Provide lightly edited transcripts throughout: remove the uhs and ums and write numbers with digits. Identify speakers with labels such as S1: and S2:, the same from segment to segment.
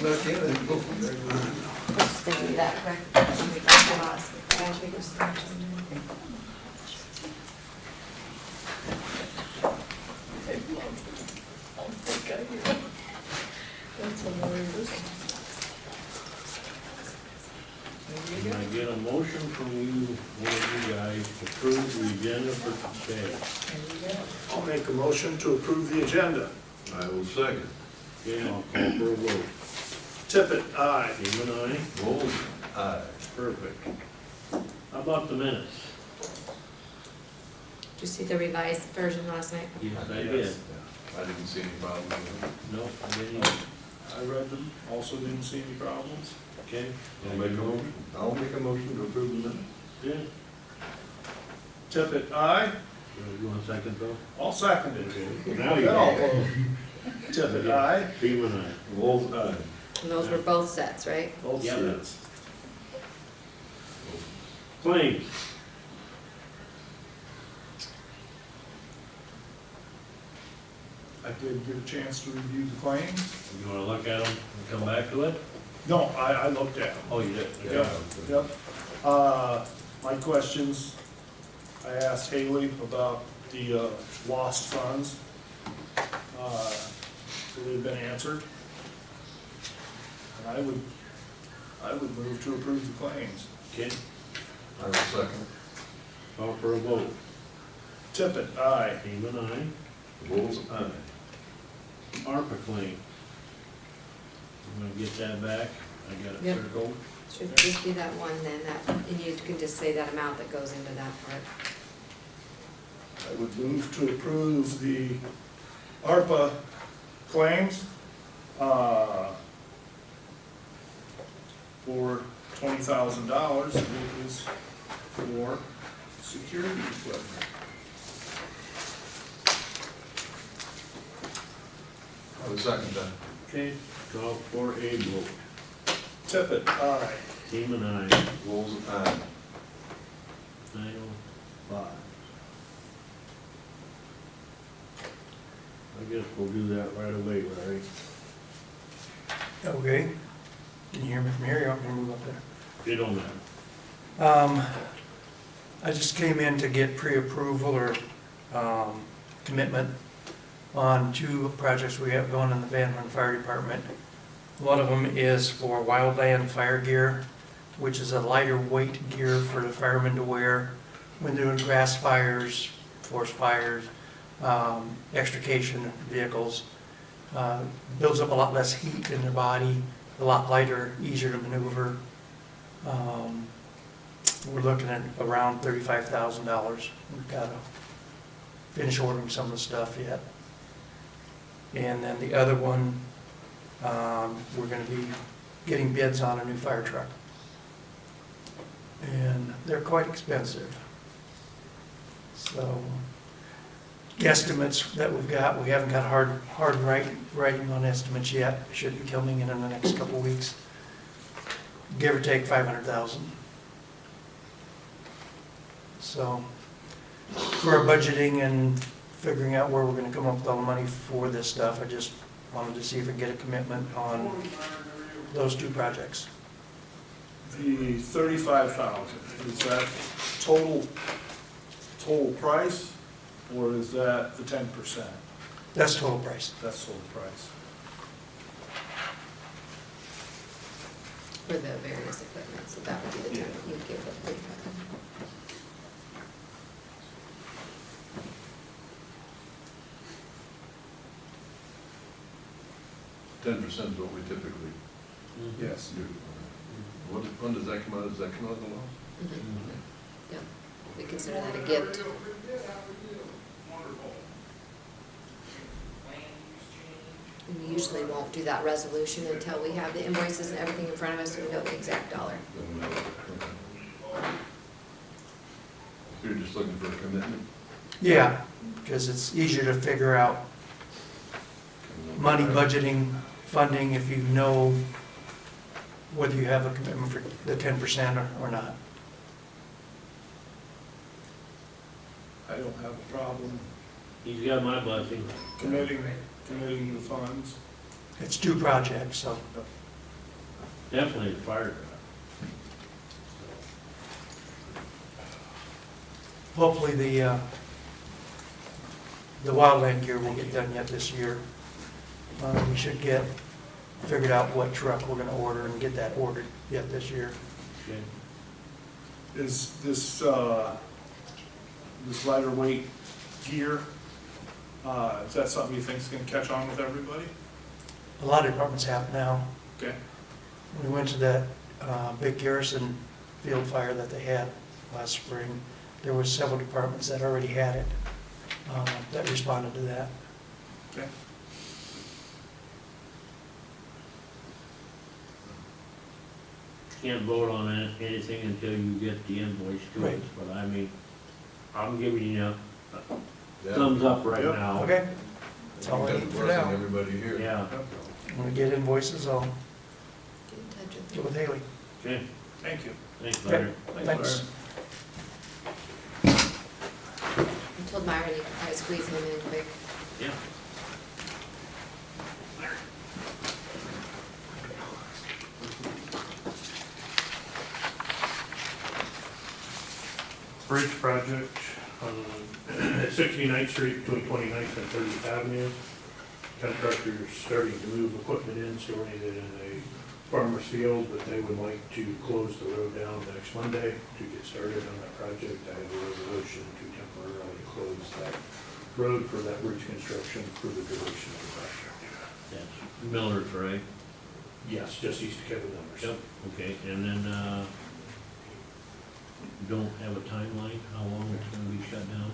S1: snuck in and go from there.
S2: Just thinking that, correct? Somebody got the laws. Gotta figure some actions.
S3: That's hilarious.
S4: Can I get a motion from you, one of you guys, to approve the agenda for today?
S5: I'll make a motion to approve the agenda.
S1: I will second.
S4: Okay, I'll call for a vote.
S5: Tippit, aye.
S4: Seaman, aye?
S1: Bulls, aye.
S4: Perfect. How about the minutes?
S2: Did you see the revised version last night?
S4: Yes, I
S1: Yes.
S4: did.
S1: Yeah. I didn't see any problem with it.
S4: No, I didn't either.
S5: I read them, also didn't see any problems.
S4: Okay?
S1: I'll make a motion to approve the minutes.
S4: Yeah.
S5: Tippit, aye.
S4: You want a second though?
S5: I'll second it.
S4: Now you
S5: Then I'll
S4: can.
S5: vote. Tippit, aye.
S4: Seaman, aye?
S1: Bulls, aye.
S2: And those were both sets, right?
S5: Both
S4: Yeah.
S5: sets.
S4: Claims.
S5: I did get a chance to review the claims.
S4: You wanna look at them and come back to it?
S5: No, I looked at them.
S4: Oh, you did?
S5: Yep, yep. My questions, I asked Haley about the lost funds. So they've been answered. And I would move to approve the claims.
S4: Okay,
S1: I will second.
S4: call for a vote.
S5: Tippit, aye.
S4: Seaman, aye?
S1: Bulls, aye.
S4: ARPA claim. I'm gonna get that back. I got it
S2: Yep.
S4: circled.
S2: Should just be that one then, and you can just say that amount that goes into that part.
S5: I would move to approve the ARPA claims for $20,000. It is for security equipment.
S1: I will second that.
S4: Okay, call for a vote.
S5: Tippit, aye.
S4: Seaman, aye?
S1: Bulls, aye.
S4: 9:05. I guess we'll do that right away, Larry.
S6: Okay, can you hear me from here? You want me to move up there?
S4: It don't matter.
S6: I just came in to get pre-approval or commitment on two projects we have going in the Van Horn Fire Department. One of them is for wildland fire gear, which is a lighter weight gear for the firemen to wear when doing grass fires, forest fires, extrication vehicles. Builds up a lot less heat in their body, a lot lighter, easier to maneuver. We're looking at around $35,000. We've got to finish ordering some of the stuff yet. And then the other one, we're going to be getting bids on a new fire truck. And they're quite expensive. So guesstimates that we've got, we haven't got hard writing on estimates yet. Should be coming in the next couple of weeks. Give or take 500,000. So for our budgeting and figuring out where we're going to come up with all the money for this stuff, I just wanted to see if we can get a commitment on those two projects.
S5: The $35,000, is that total price, or is that the 10%?
S6: That's total price.
S5: That's total price.
S2: For the various equipment, so that would be the time you'd give it.
S1: $10% is what we typically
S5: Yes.
S1: do. When does that come out? Does that come out of the law?
S2: Yeah, we consider that a gift. And we usually won't do that resolution until we have the invoices and everything in front of us, so we know the exact dollar.
S1: Okay. So you're just looking for a commitment?
S6: Yeah, because it's easier to figure out money, budgeting, funding, if you know whether you have a commitment for the 10% or not.
S5: I don't have a problem
S4: He's got my blessing.
S5: committing the funds.
S6: It's two projects, so
S4: definitely a fire truck.
S6: Hopefully the wildland gear won't get done yet this year. We should get figured out what truck we're gonna order and get that ordered yet this year.
S4: Okay.
S5: Is this, this lighter weight gear, is that something you think is gonna catch on with everybody?
S6: A lot of departments have it now.
S5: Okay.
S6: We went to that big Garrison field fire that they had last spring. There was several departments that already had it, that responded to that.
S5: Okay.
S4: Can't vote on anything until you get the invoice to us,
S6: Right.
S4: but I mean, I'm giving you
S1: Yeah.
S4: thumbs up right
S5: Yep.
S4: now.
S6: Okay, that's all I
S1: Got
S6: need
S1: the
S6: for
S1: blessing,
S6: now.
S1: everybody here.
S4: Yeah,
S6: When we get invoices, I'll
S2: Get in touch with
S6: get
S2: me.
S6: with Haley.
S4: okay,
S5: Thank you.
S4: thanks,
S6: Okay.
S4: Larry.
S6: Thanks.
S2: I told Myron you could probably squeeze him in quick.
S4: Yeah.
S7: Bridge project at 69th Street between 29th and 30th Avenue. Contractor's starting to move equipment in, storing it in a farmer's field, but they would like to close the road down next Monday to get started on that project. I have a resolution to temporarily close that road for that bridge construction for the duration of the project.
S4: That's Miller's, right?
S7: Yes, just east of Kevin Numbers.
S4: Yep. Okay, and then, don't have a timeline, how long it's gonna be shut down?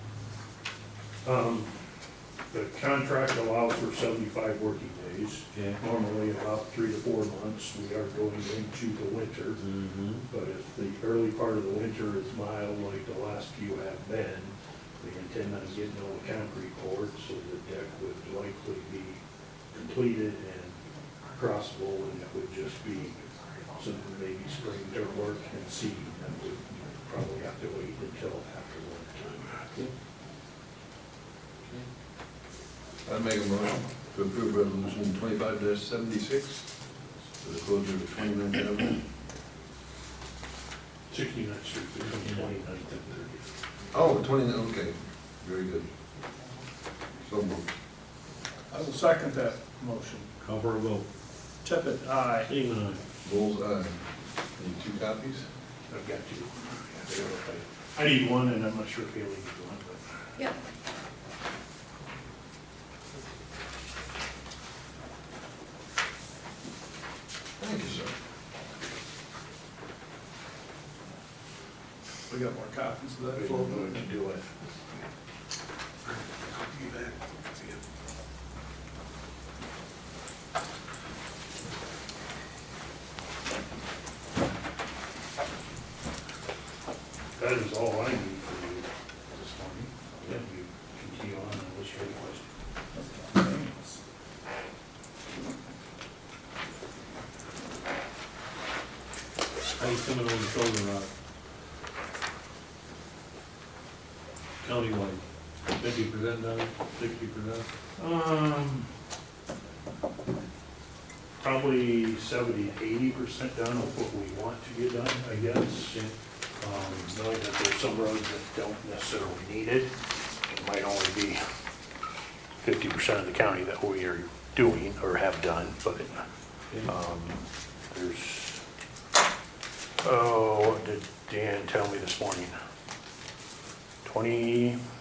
S7: The contract allows for 75 working days.
S4: Okay.
S7: Normally about 3 to 4 months. We are going into the winter.
S4: Mm-hmm.
S7: But if the early part of the winter is mild like the last few have been, we intend on getting all the concrete poured, so the deck would likely be completed and crossable, and it would just be some maybe spring dirt work and seeding that would probably have to wait until after winter time.
S1: I'd make a motion to approve resolution 25-76 for the closure of 29th Avenue.
S7: 69th Street between 29th and 30th.
S1: Oh, 20, okay, very good. So moved.
S5: I will second that motion.
S4: Call for a vote.
S5: Tippit, aye.
S4: Seaman,
S1: Bullseye. Need 2 copies?
S7: I've got two. I need one, and I'm not sure if Haley needs one, but.
S2: Yep.
S1: Thank you, sir.
S5: We got more copies of that
S7: I
S5: flow.
S7: don't know what to do it. That is all I need for you this morning. Then you continue on unless you have a question.
S4: how you coming on the shoulder rock? Countywide, 50% done, 60%?
S7: Probably 70-80% done of what we want to get done, I guess. Knowing that there's some roads that don't necessarily need it. It might only be 50% of the county that we are doing or have done, but there's, what did Dan tell me this morning?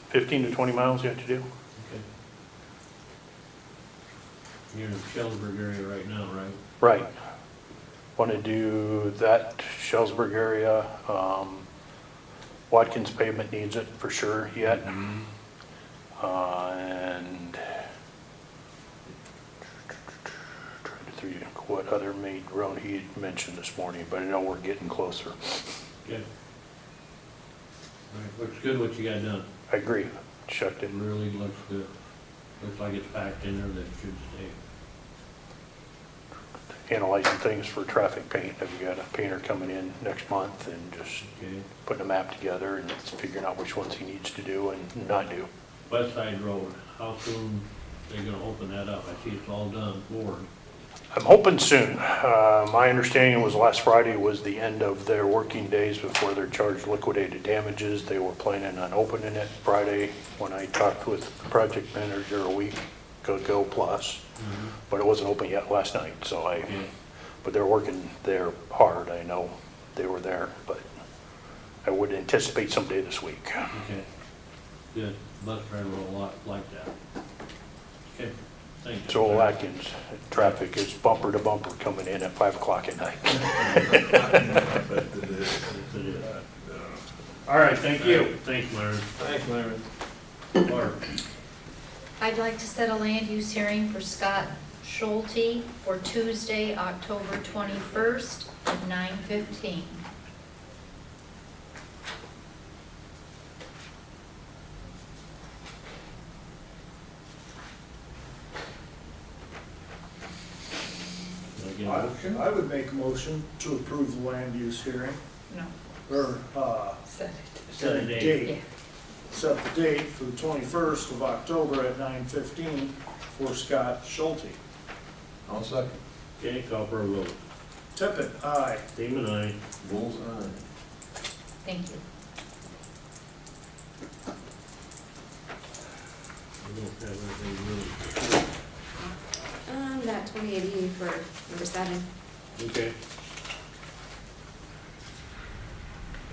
S7: 15 to 20 miles yet to do?
S4: Okay. You're in the Shellsburg area right now, right?
S7: Right. Want to do that Shellsburg area. Watkins pavement needs it for sure yet. And trying to think what other main road he mentioned this morning, but I know we're getting closer.
S4: Okay. All right, looks good what you got done.
S7: I agree. Checked
S4: It
S7: it.
S4: really looks good. Looks like it's packed in there, that should stay.
S7: Analyzing things for traffic paint. I've got a painter coming in next month and just
S4: Okay.
S7: putting a map together and figuring out which ones he needs to do and not do.
S4: West Side Road, how soon they gonna open that up? I see it's all done, board.
S7: I'm hoping soon. My understanding was last Friday was the end of their working days before they're charged liquidated damages. They were planning on opening it Friday when I talked with the project manager a week ago plus. But it wasn't open yet last night, so but they're working there hard. I know they were there, but I would anticipate someday this week.
S4: Okay, good, bus driver will like that. Okay, thank you.
S7: So Atkins, traffic is bumper to bumper coming in at 5 o'clock at night.
S1: But it is.
S4: It is.
S7: All right, thank you.
S4: Thanks, Myron.
S1: Thanks, Myron.
S4: Barb.
S3: I'd like to set a land use hearing for Scott Schulte for Tuesday, October 21st at 9:15.
S4: Can I get a motion?
S5: I would make a motion to approve the land use hearing,
S3: No,
S5: or,
S3: set it.
S4: Set a date.
S3: Yeah.
S5: set the date for the 21st of October at 9:15 for Scott Schulte.
S1: I'll second.
S4: Okay, call for a vote.
S5: Tippit, aye.
S4: Team and I.
S1: Bull's eye.
S3: Thank you.
S4: We don't have anything really.
S2: That 2080 for number 7,
S4: Okay,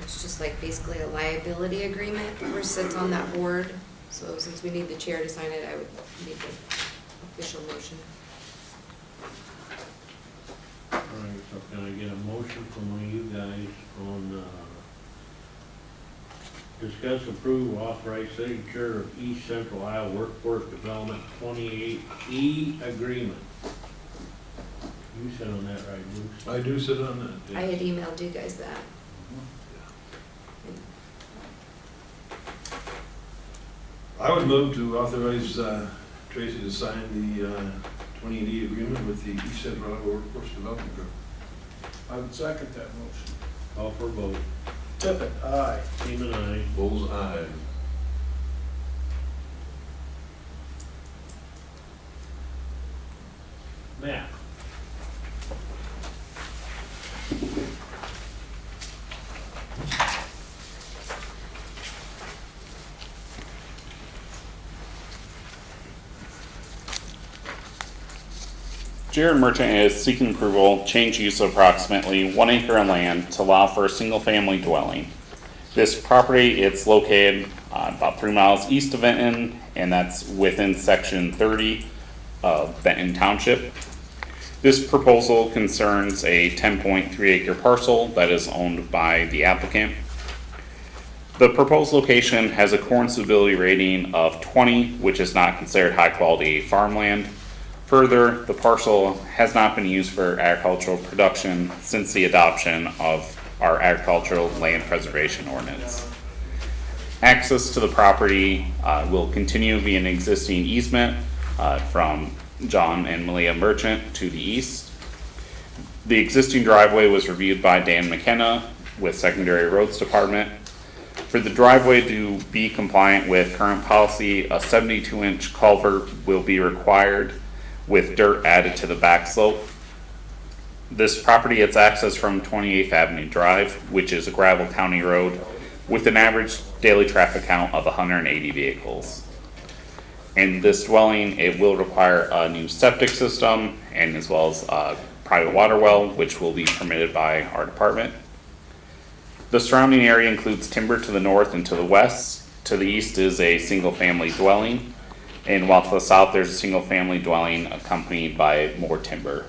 S2: it's just like basically a liability agreement, whoever sits on that board. So since we need the chair to sign it, I would need the official motion.
S4: all right, so can I get a motion from one of you guys on, discuss, approve, authorize signature of East Central Iowa Workforce Development 28E agreement? You said on that, right, Bruce?
S1: I do sit on that.
S2: I had emailed you guys that.
S1: I would move to authorize Tracy to sign the 2080 agreement with the East Central Iowa Workforce Development Group.
S5: I would second that motion.
S4: Call for a vote.
S5: Tippit, aye.
S4: Team and I.
S1: Bull's eye.
S4: Matt.
S8: Jared Merchant is seeking approval, change use of approximately 1 acre of land to allow for a single-family dwelling. This property, it's located about 3 miles east of Benton, and that's within section 30 of Benton Township. This proposal concerns a 10.3 acre parcel that is owned by the applicant. The proposed location has a corn suitability rating of 20, which is not considered high-quality farmland. Further, the parcel has not been used for agricultural production since the adoption of our agricultural land preservation ordinance. Access to the property will continue via an existing easement from John and Malia Merchant to the east. The existing driveway was reviewed by Dan McKenna with Secondary Roads Department. For the driveway to be compliant with current policy, a 72-inch culvert will be required with dirt added to the back slope. This property gets access from 28th Avenue Drive, which is a gravel county road with an average daily traffic count of 180 vehicles. In this dwelling, it will require a new septic system and as well as a private water well, which will be permitted by our department. The surrounding area includes timber to the north and to the west. To the east is a single-family dwelling, and while to the south there's a single-family dwelling accompanied by more timber.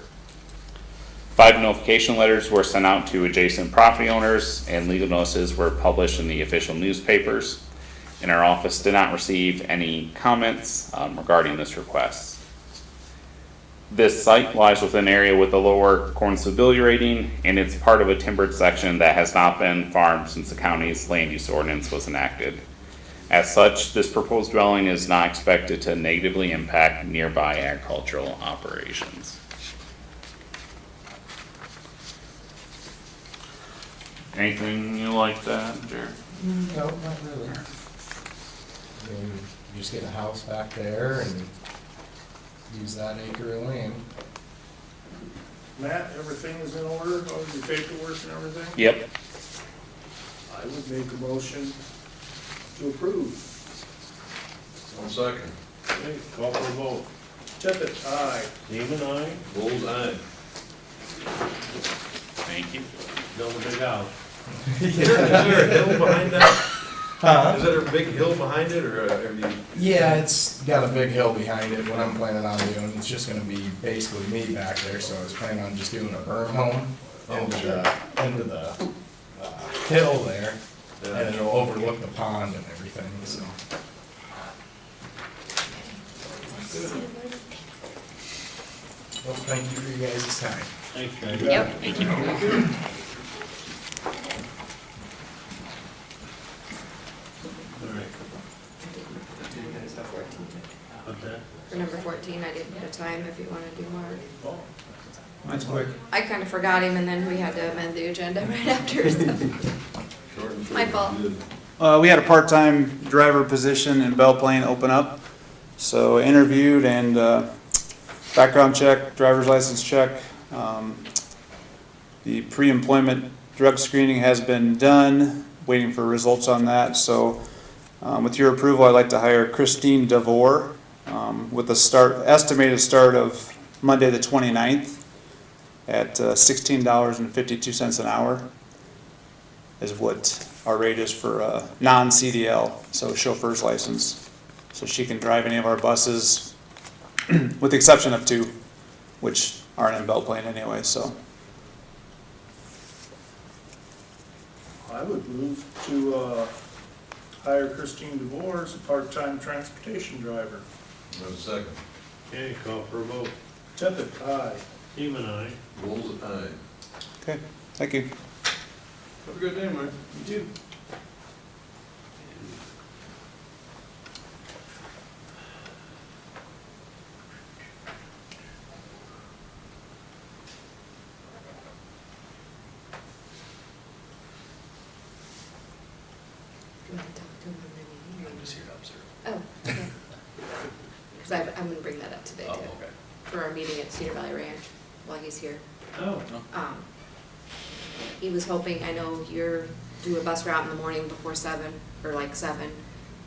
S8: 5 notification letters were sent out to adjacent property owners, and legal notices were published in the official newspapers. And our office did not receive any comments regarding this request. This site lies within an area with a lower corn suitability rating, and it's part of a timbered section that has not been farmed since the county's land use ordinance was enacted. As such, this proposed dwelling is not expected to negatively impact nearby agricultural operations. Anything you like that, Jared?
S9: No, not really. I mean, you just get a house back there and use that acre of land.
S5: Matt, everything is in order, all your paperwork and everything?
S8: Yep.
S5: I would make a motion to approve.
S1: 1 second.
S4: Okay, call for a vote.
S5: Tippit, aye.
S4: Seaman, aye.
S1: Bull's eye.
S8: Thank you.
S4: Build a big house.
S1: Is there a hill behind that?
S9: Huh?
S1: Is there a big hill behind it, or have you?
S9: Yeah, it's got a big hill behind it. What I'm planning on doing, it's just gonna be basically me back there, so I was planning on just doing a berm home into the hill there, and it'll overlook the pond and everything, so. Well, thank you for your guys' time.
S4: Thanks, guys.
S2: Yep.
S8: Thank you.
S4: All right, what's that?
S2: For number 14, I didn't put a time if you want to do more.
S1: Mine's quick.
S2: I kind of forgot him and then we had to amend the agenda right after, so.
S1: Short and sweet.
S2: My fault.
S1: Good.
S10: We had a part-time driver position in Belle Plaine open up. So interviewed and background check, driver's license check. The pre-employment drug screening has been done, waiting for results on that. So with your approval, I'd like to hire Christine DeVore with a estimated start of Monday the 29th at $16.52 an hour is what our rate is for non-CDL, so chauffeur's license. So she can drive any of our buses, with the exception of 2, which aren't in Belle Plaine anyway, so.
S5: I would move to hire Christine DeVore as a part-time transportation driver.
S1: 1 second.
S4: Okay, call for a vote.
S5: Tippit, aye.
S4: Seaman, aye.
S1: Bull's eye.
S10: Okay, thank you.
S1: Have a good day, Mike.
S5: You too.
S2: Do you want to talk to him in the meeting?
S11: I'm just here to observe.
S2: Oh, okay. Because I'm gonna bring that up today
S11: Oh,
S2: too,
S11: okay.
S2: for our meeting at Cedar Valley Ranch while he's here.
S4: Oh,
S2: He was hoping, I know you're do a bus route in the morning before 7, or like 7,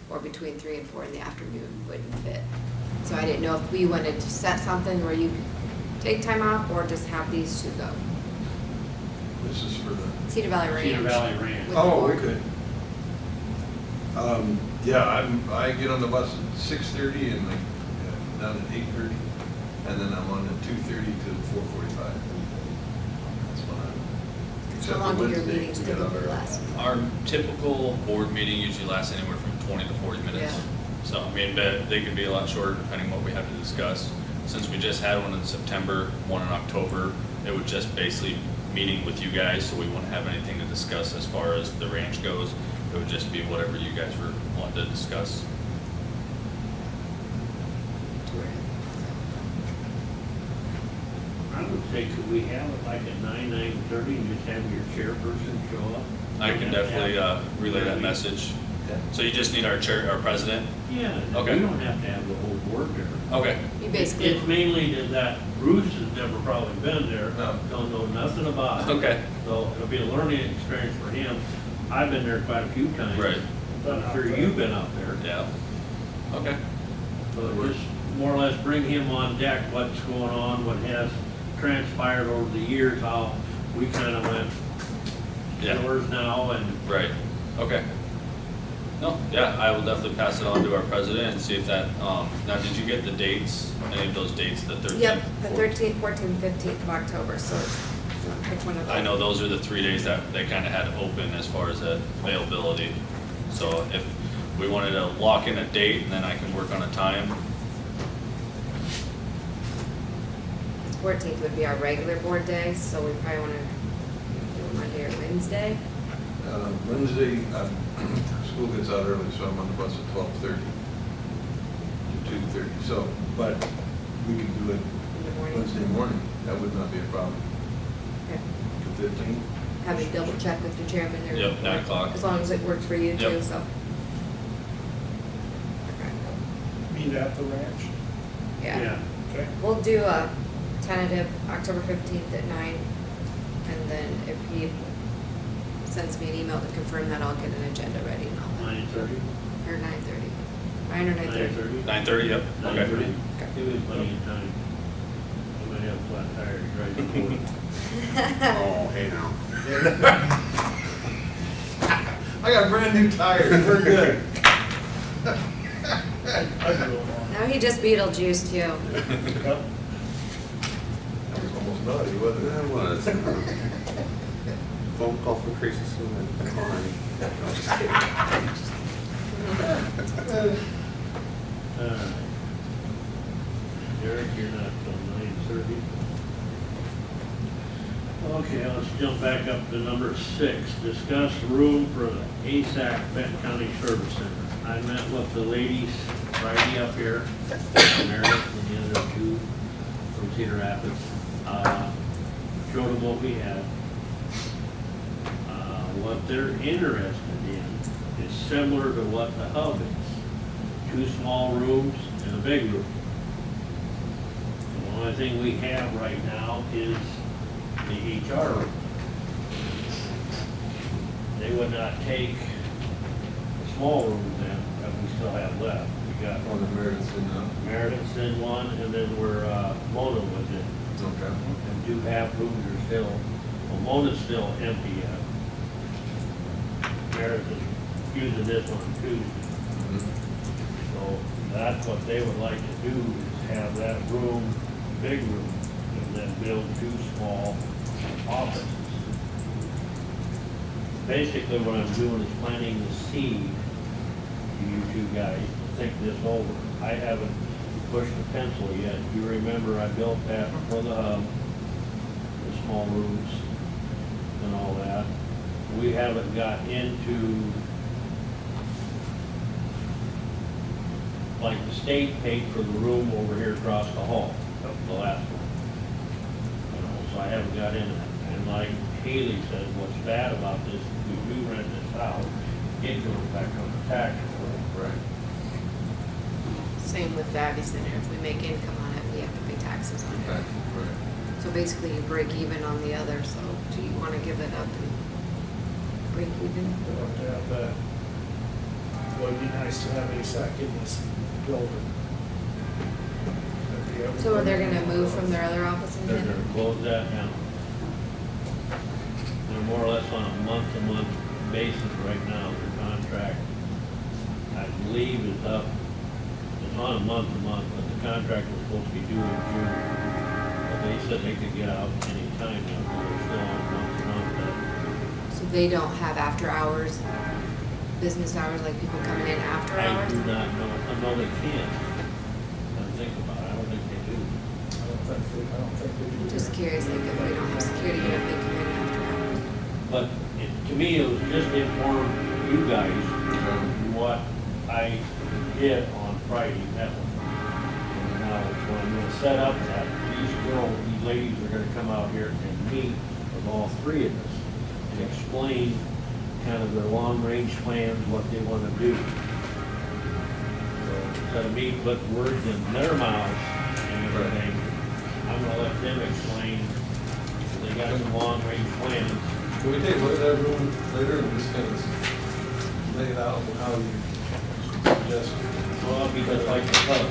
S2: or between 3 and 4 in the afternoon wouldn't fit. So I didn't know if we wanted to set something where you could take time off or just have these 2 go.
S1: This is for the.
S2: Cedar Valley Ranch.
S4: Cedar Valley Ranch.
S2: With the
S1: Oh,
S2: board.
S1: okay. Yeah, I get on the bus at 6:30 and like down at 8:30, and then I'm on at 2:30 to 4:45. That's when I'm.
S2: How
S1: except
S2: long
S1: for
S2: do your
S1: Wednesday,
S2: meetings
S1: we get out
S2: typically
S1: early.
S2: last?
S11: Our typical board meeting usually lasts anywhere from 20 to 40 minutes.
S2: Yeah.
S11: So, I mean, but they could be a lot shorter depending what we have to discuss. Since we just had one in September, one in October, it would just basically meeting with you guys, so we wouldn't have anything to discuss as far as the ranch goes. It would just be whatever you guys were wanting to discuss.
S4: I would say, could we have it like at 9:30 and just have your chairperson show up?
S11: I can definitely relay that message. So you just need our chair, our president?
S4: Yeah,
S11: Okay.
S4: we don't have to have the whole board there.
S11: Okay.
S2: You
S4: It's
S2: basically,
S4: mainly that Bruce has never probably been there,
S1: No.
S4: don't know nothing about it.
S11: Okay.
S4: So it'll be a learning experience for him. I've been there quite a few times.
S11: Right.
S4: I'm sure you've been out there.
S11: Yeah. Okay.
S4: So just more or less bring him on deck, what's going on, what has transpired over the years, how we kind of went
S11: Yeah.
S4: yours now and
S11: Right. Okay. No, yeah, I will definitely pass it on to our president and see if that, now, did you get the dates, any of those dates, the 13th?
S2: yep, the
S11: 14th?
S2: 13th, 14th, 15th of October, so pick one of them.
S11: I know those are the 3 days that they kind of had open as far as availability. So if we wanted to lock in a date and then I can work on a time.
S2: 14th would be our regular board day, so we probably want to do Monday or Wednesday.
S1: Wednesday, school gets out early, so I'm on the bus at 12:30 to 2:30, so, but we can do it
S2: In the morning.
S1: Wednesday morning, that would not be a problem.
S2: Okay.
S1: The 15th?
S2: Have you double check with the chairman or?
S11: Yep, 9 o'clock.
S2: As long as it works for you too,
S11: Yep.
S2: so. Okay.
S5: Meet at the ranch,
S2: Yeah,
S5: okay?
S2: we'll do a tentative October 15th at 9. And then if he sends me an email to confirm that, I'll get an agenda ready and all that.
S4: 9:30?
S2: Or 9:30. 9 or 9:30.
S11: 9:30, yep, okay.
S4: 9:30? Give me plenty of time. I might have a flat tire to drive before.
S1: Oh, hey now. I got brand new tires, we're good.
S5: I'd go along.
S2: Now he just Beetlejuiced you.
S5: Yep.
S1: That was almost naughty, wasn't it?
S12: That was. Phone call from Tracy Seaman. No, just kidding.
S4: Derek, you're not till 9:30. Okay, let's jump back up to number 6. Discuss room for the ASAC Benton County Service Center. I met with the ladies Friday up here, Meredith and the other two from Cedar Rapids. Showed them what we had. What they're interested in is similar to what the hub is. 2 small rooms and a big room. The only thing we have right now is the HR room. They would not take the small room then that we still have left. We got
S1: On the Meredith's in,
S4: Meredith's in one, and then we're, Mona was in.
S1: okay.
S4: And 2 half rooms are still, well, Mona's still empty yet. Meredith is using this on Tuesday. So that's what they would like to do, is have that room, big room, and then build 2 small offices. Basically, what I'm doing is planting the seed to you 2 guys to think this over. I haven't pushed the pencil yet. You remember I built that for the hub, the small rooms and all that. We haven't got into, like, the state paid for the room over here across the hall, the last one. You know, so I haven't got into that. And like Haley said, what's bad about this, if we do rent this out, it goes back on the tax roll.
S1: Right.
S2: Same with the Abbey Center. If we make income on it, we have to pay taxes on
S1: Okay,
S2: it.
S1: right.
S2: So basically you break even on the other, so do you want to give it up and break even?
S5: We'll have to have that. Well, it'd be nice to have ASAC in this building.
S2: So are they gonna move from their other office in
S4: They're
S2: here?
S4: gonna close that down. They're more or less on a month-to-month basis right now, their contract, I believe is up. It's on a month-to-month, but the contract was supposed to be due in June. But they said they could get out anytime now, but they're still on month-to-month.
S2: So they don't have after hours, business hours, like people coming in after
S4: I
S2: hours?
S4: do not know, I know they can't. I think about it, I don't think they do.
S5: I don't think they do.
S2: Just curious, like if we don't have security, if they come in after hours.
S4: But to me, it was just to inform you guys what I did on Friday, that one. Now, so I'm gonna set up that these ladies are gonna come out here and meet with all 3 of us and explain kind of their long-range plans, what they wanna do. So instead of me putting words in their mouths and everything, I'm gonna let them explain. They got some long-range plans.
S1: Can we take a look at that room later and just kind of lay it out how you suggest?
S4: Well, because like the club,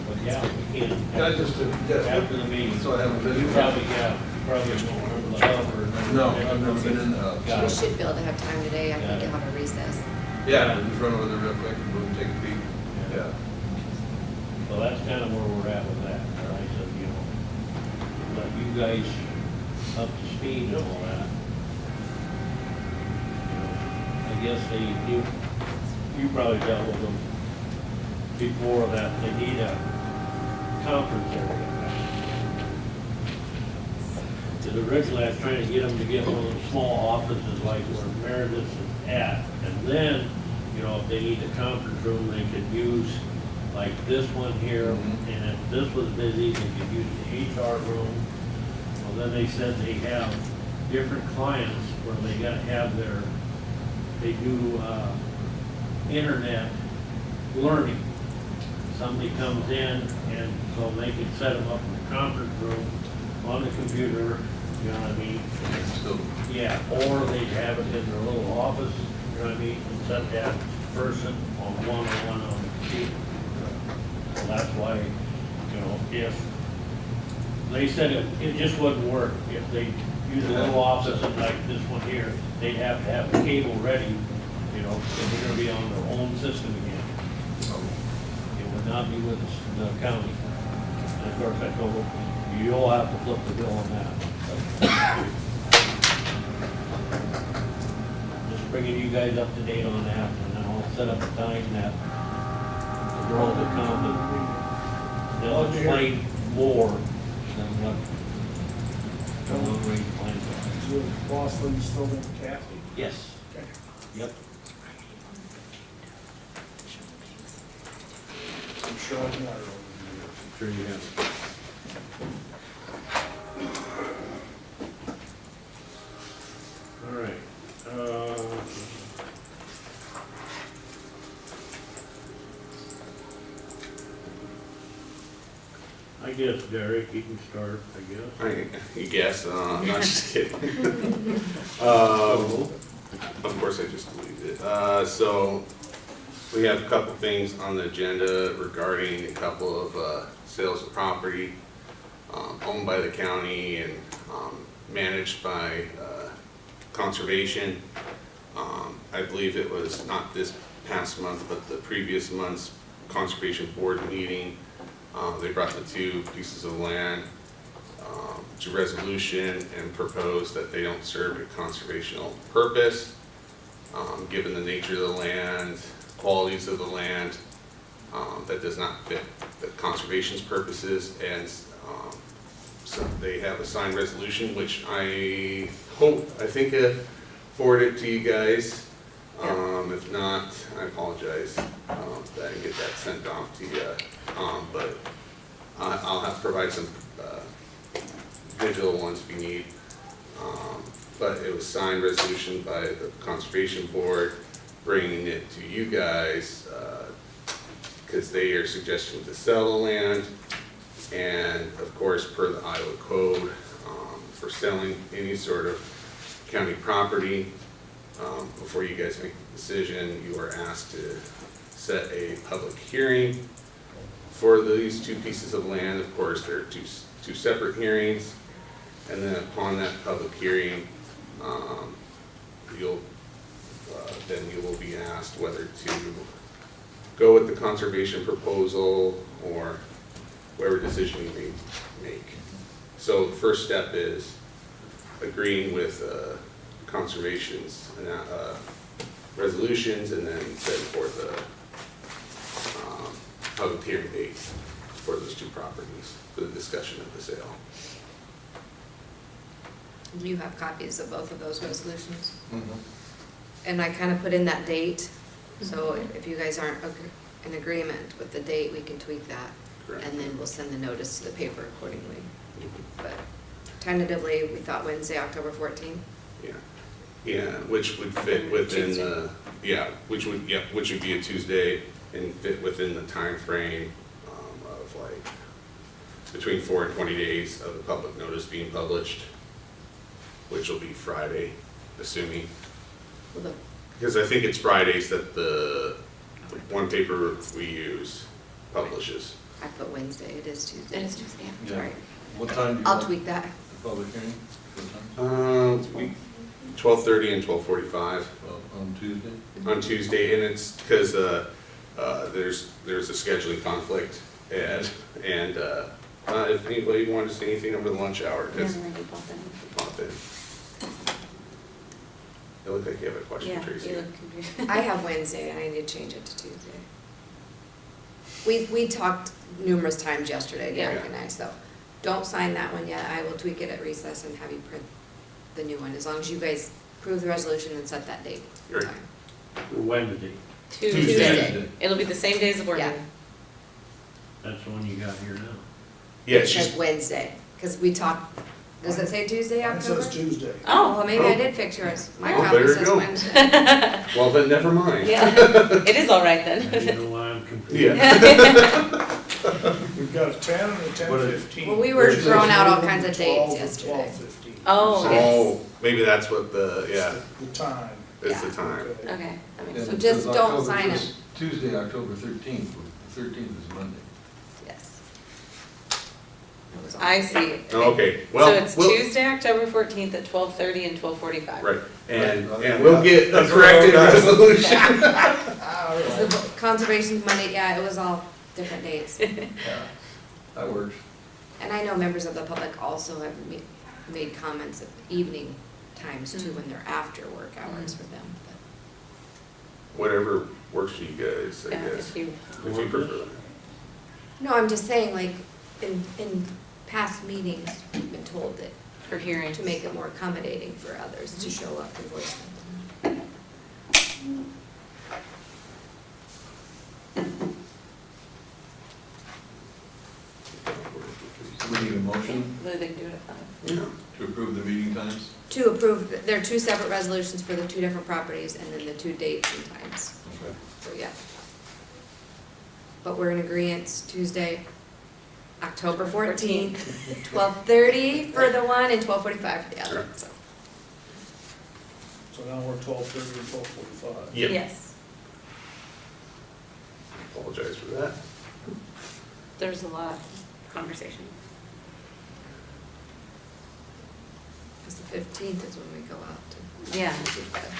S4: but yeah, we can.
S1: Yeah, just to, yeah.
S4: After the meeting.
S1: So I haven't been.
S4: You probably, yeah, probably don't remember the hub or.
S1: No, I've never been in the hub.
S2: We should be able to have time today, I think you'll have a recess.
S1: Yeah, just run over there real quick and we'll take a peek. Yeah.
S4: So that's kind of where we're at with that. I said, you know, let you guys up to speed and all that. You know, I guess you probably dealt with them before that, they need a conference area. Because originally I was trying to get them to get one of those small offices like where Meredith is at. And then, you know, if they need a conference room, they could use like this one here. And if this was busy, they could use the HR room. Well, then they said they have different clients where they gotta have they do, internet learning. Somebody comes in and so they can set them up in the conference room on the computer, you know what I mean?
S1: Still,
S4: Yeah, or they'd have it in their little office, you know what I mean, and set that person on one-on-one on the computer. So that's why, you know, if, they said it just wouldn't work if they use a little office and like this one here, they'd have to have the cable ready, you know, because they're gonna be on their own system again. It would not be with the county. And of course, I told them, you'll have to flip the bill on that. Just bringing you guys up to date on that, and then I'll set up a time that the girls that come, and they'll explain more than what the long-range plans are.
S5: So boss lady still with Kathy?
S4: Yes.
S5: Okay.
S4: Yep.
S5: I'm sure I've got her over
S12: Sure you have.
S4: All right. I guess Derek, you can start, I guess.
S12: You guess, I'm not just kidding.
S4: So,
S12: Of course, I just deleted it. So, we have a couple things on the agenda regarding a couple of sales of property owned by the county and managed by conservation. I believe it was not this past month, but the previous month's conservation board meeting. They brought the two pieces of land to resolution and proposed that they don't serve a conservational purpose. Given the nature of the land, qualities of the land, that does not fit the conservation's purposes, and so they have a signed resolution, which I think forwarded to you guys. If not, I apologize that I didn't get that sent off to you, but I'll have to provide some digital ones if you need. But it was signed resolution by the Conservation Board, bringing it to you guys, because they are suggesting to sell the land. And of course, per the Iowa Code, for selling any sort of county property, before you guys make the decision, you are asked to set a public hearing for these two pieces of land. Of course, there are two separate hearings. And then upon that public hearing, then you will be asked whether to go with the conservation proposal or whatever decision you may make. So the first step is agreeing with conservation's resolutions, and then setting forth a public hearing date for those two properties for the discussion of the sale.
S2: You have copies of both of those resolutions.
S1: mhm.
S2: And I kind of put in that date, so if you guys aren't in agreement with the date, we can tweak that.
S12: Correct.
S2: And then we'll send the notice to the paper accordingly. But tentatively, we thought Wednesday, October 14th.
S12: Yeah, which would fit within the, which would be a Tuesday and fit within the time frame of like between 4 and 20 days of the public notice being published, which will be Friday, assuming.
S2: Well, the-
S12: Because I think it's Fridays that the one paper we use publishes.
S2: I put Wednesday, it is Tuesday.
S3: It is Tuesday, yeah.
S1: Yeah.
S2: Sorry.
S1: What time do you
S2: I'll
S1: want
S2: tweak that.
S1: the public hearing? What time?
S12: 12:30 and 12:45
S1: Well, on Tuesday?
S12: on Tuesday, and it's because there's a scheduling conflict, and if anybody wanted to say anything over the lunch hour, because pop in. It looked like you have a question, Tracy.
S2: I have Wednesday and I need to change it to Tuesday. We talked numerous times yesterday, Derek and I, so don't sign that one yet. I will tweak it at recess and have you print the new one, as long as you guys approve the resolution and set that date.
S12: Right.
S4: Wednesday,
S2: Tuesday.
S13: It'll be the same days of working.
S2: Yeah.
S4: that's the one you got here now.
S12: Yeah,
S2: It
S12: it's
S2: says
S12: just,
S2: Wednesday, because we talked, does it say Tuesday,
S5: It
S2: October?
S5: says Tuesday.
S2: Oh, well, maybe I
S12: Oh.
S2: did fix yours. My
S12: Oh,
S2: copy
S12: there you
S2: says
S12: go.
S2: Wednesday.
S12: well, then never mind.
S13: Yeah, it is all right
S4: Now
S13: then.
S4: you know why I'm confused.
S12: Yeah.
S5: We've got a 10 and a
S1: What
S5: 10:15.
S2: Well, we were throwing out all kinds of
S5: 12
S2: dates
S5: and
S2: yesterday.
S5: 12:15.
S13: Oh, yes.
S12: Oh, maybe that's what the, yeah,
S5: The time.
S12: is the
S2: Yeah.
S12: time.
S5: Okay.
S13: Okay, that makes
S1: Yeah,
S2: So
S1: it
S2: just
S1: says
S2: don't
S1: October
S2: sign it.
S1: first- Tuesday, October 13th. The 13th is Monday.
S2: Yes. It was all-
S13: I see.
S12: Oh, okay, well.
S13: So it's
S12: we'll-
S13: Tuesday, October 14th at 12:30 and 12:45.
S12: Right, and
S1: Right.
S12: we'll get a
S1: That's what
S12: corrected
S1: I was-
S12: resolution.
S2: The conservation Monday, yeah, it was all different dates.
S1: Yeah, that works.
S2: And I know members of the public also have made comments of evening times too, when they're after work hours for them.
S12: Whatever works for you guys, I
S13: Yeah,
S12: guess,
S13: if you,
S12: if you prefer.
S2: But- No, I'm just saying, like, in past meetings, we've been told that
S13: for hearings.
S2: to make it more accommodating for others to show up and voice them.
S1: We need a motion
S13: They can do it at 5.
S12: Yeah.
S1: to approve the meeting times.
S2: To approve, there are two separate resolutions for the two different properties and then the two dates and times.
S1: Okay.
S2: So, yeah. But we're in agreement, Tuesday, October 14th, 12:30 for the one and 12:45 for the other, so.
S5: So now we're 12:30 and 12:45.
S12: Yep.
S13: Yes,
S12: Apologize for that.
S13: there's a lot of conversation.
S2: Because the 15th is when we go out to.
S13: Yeah.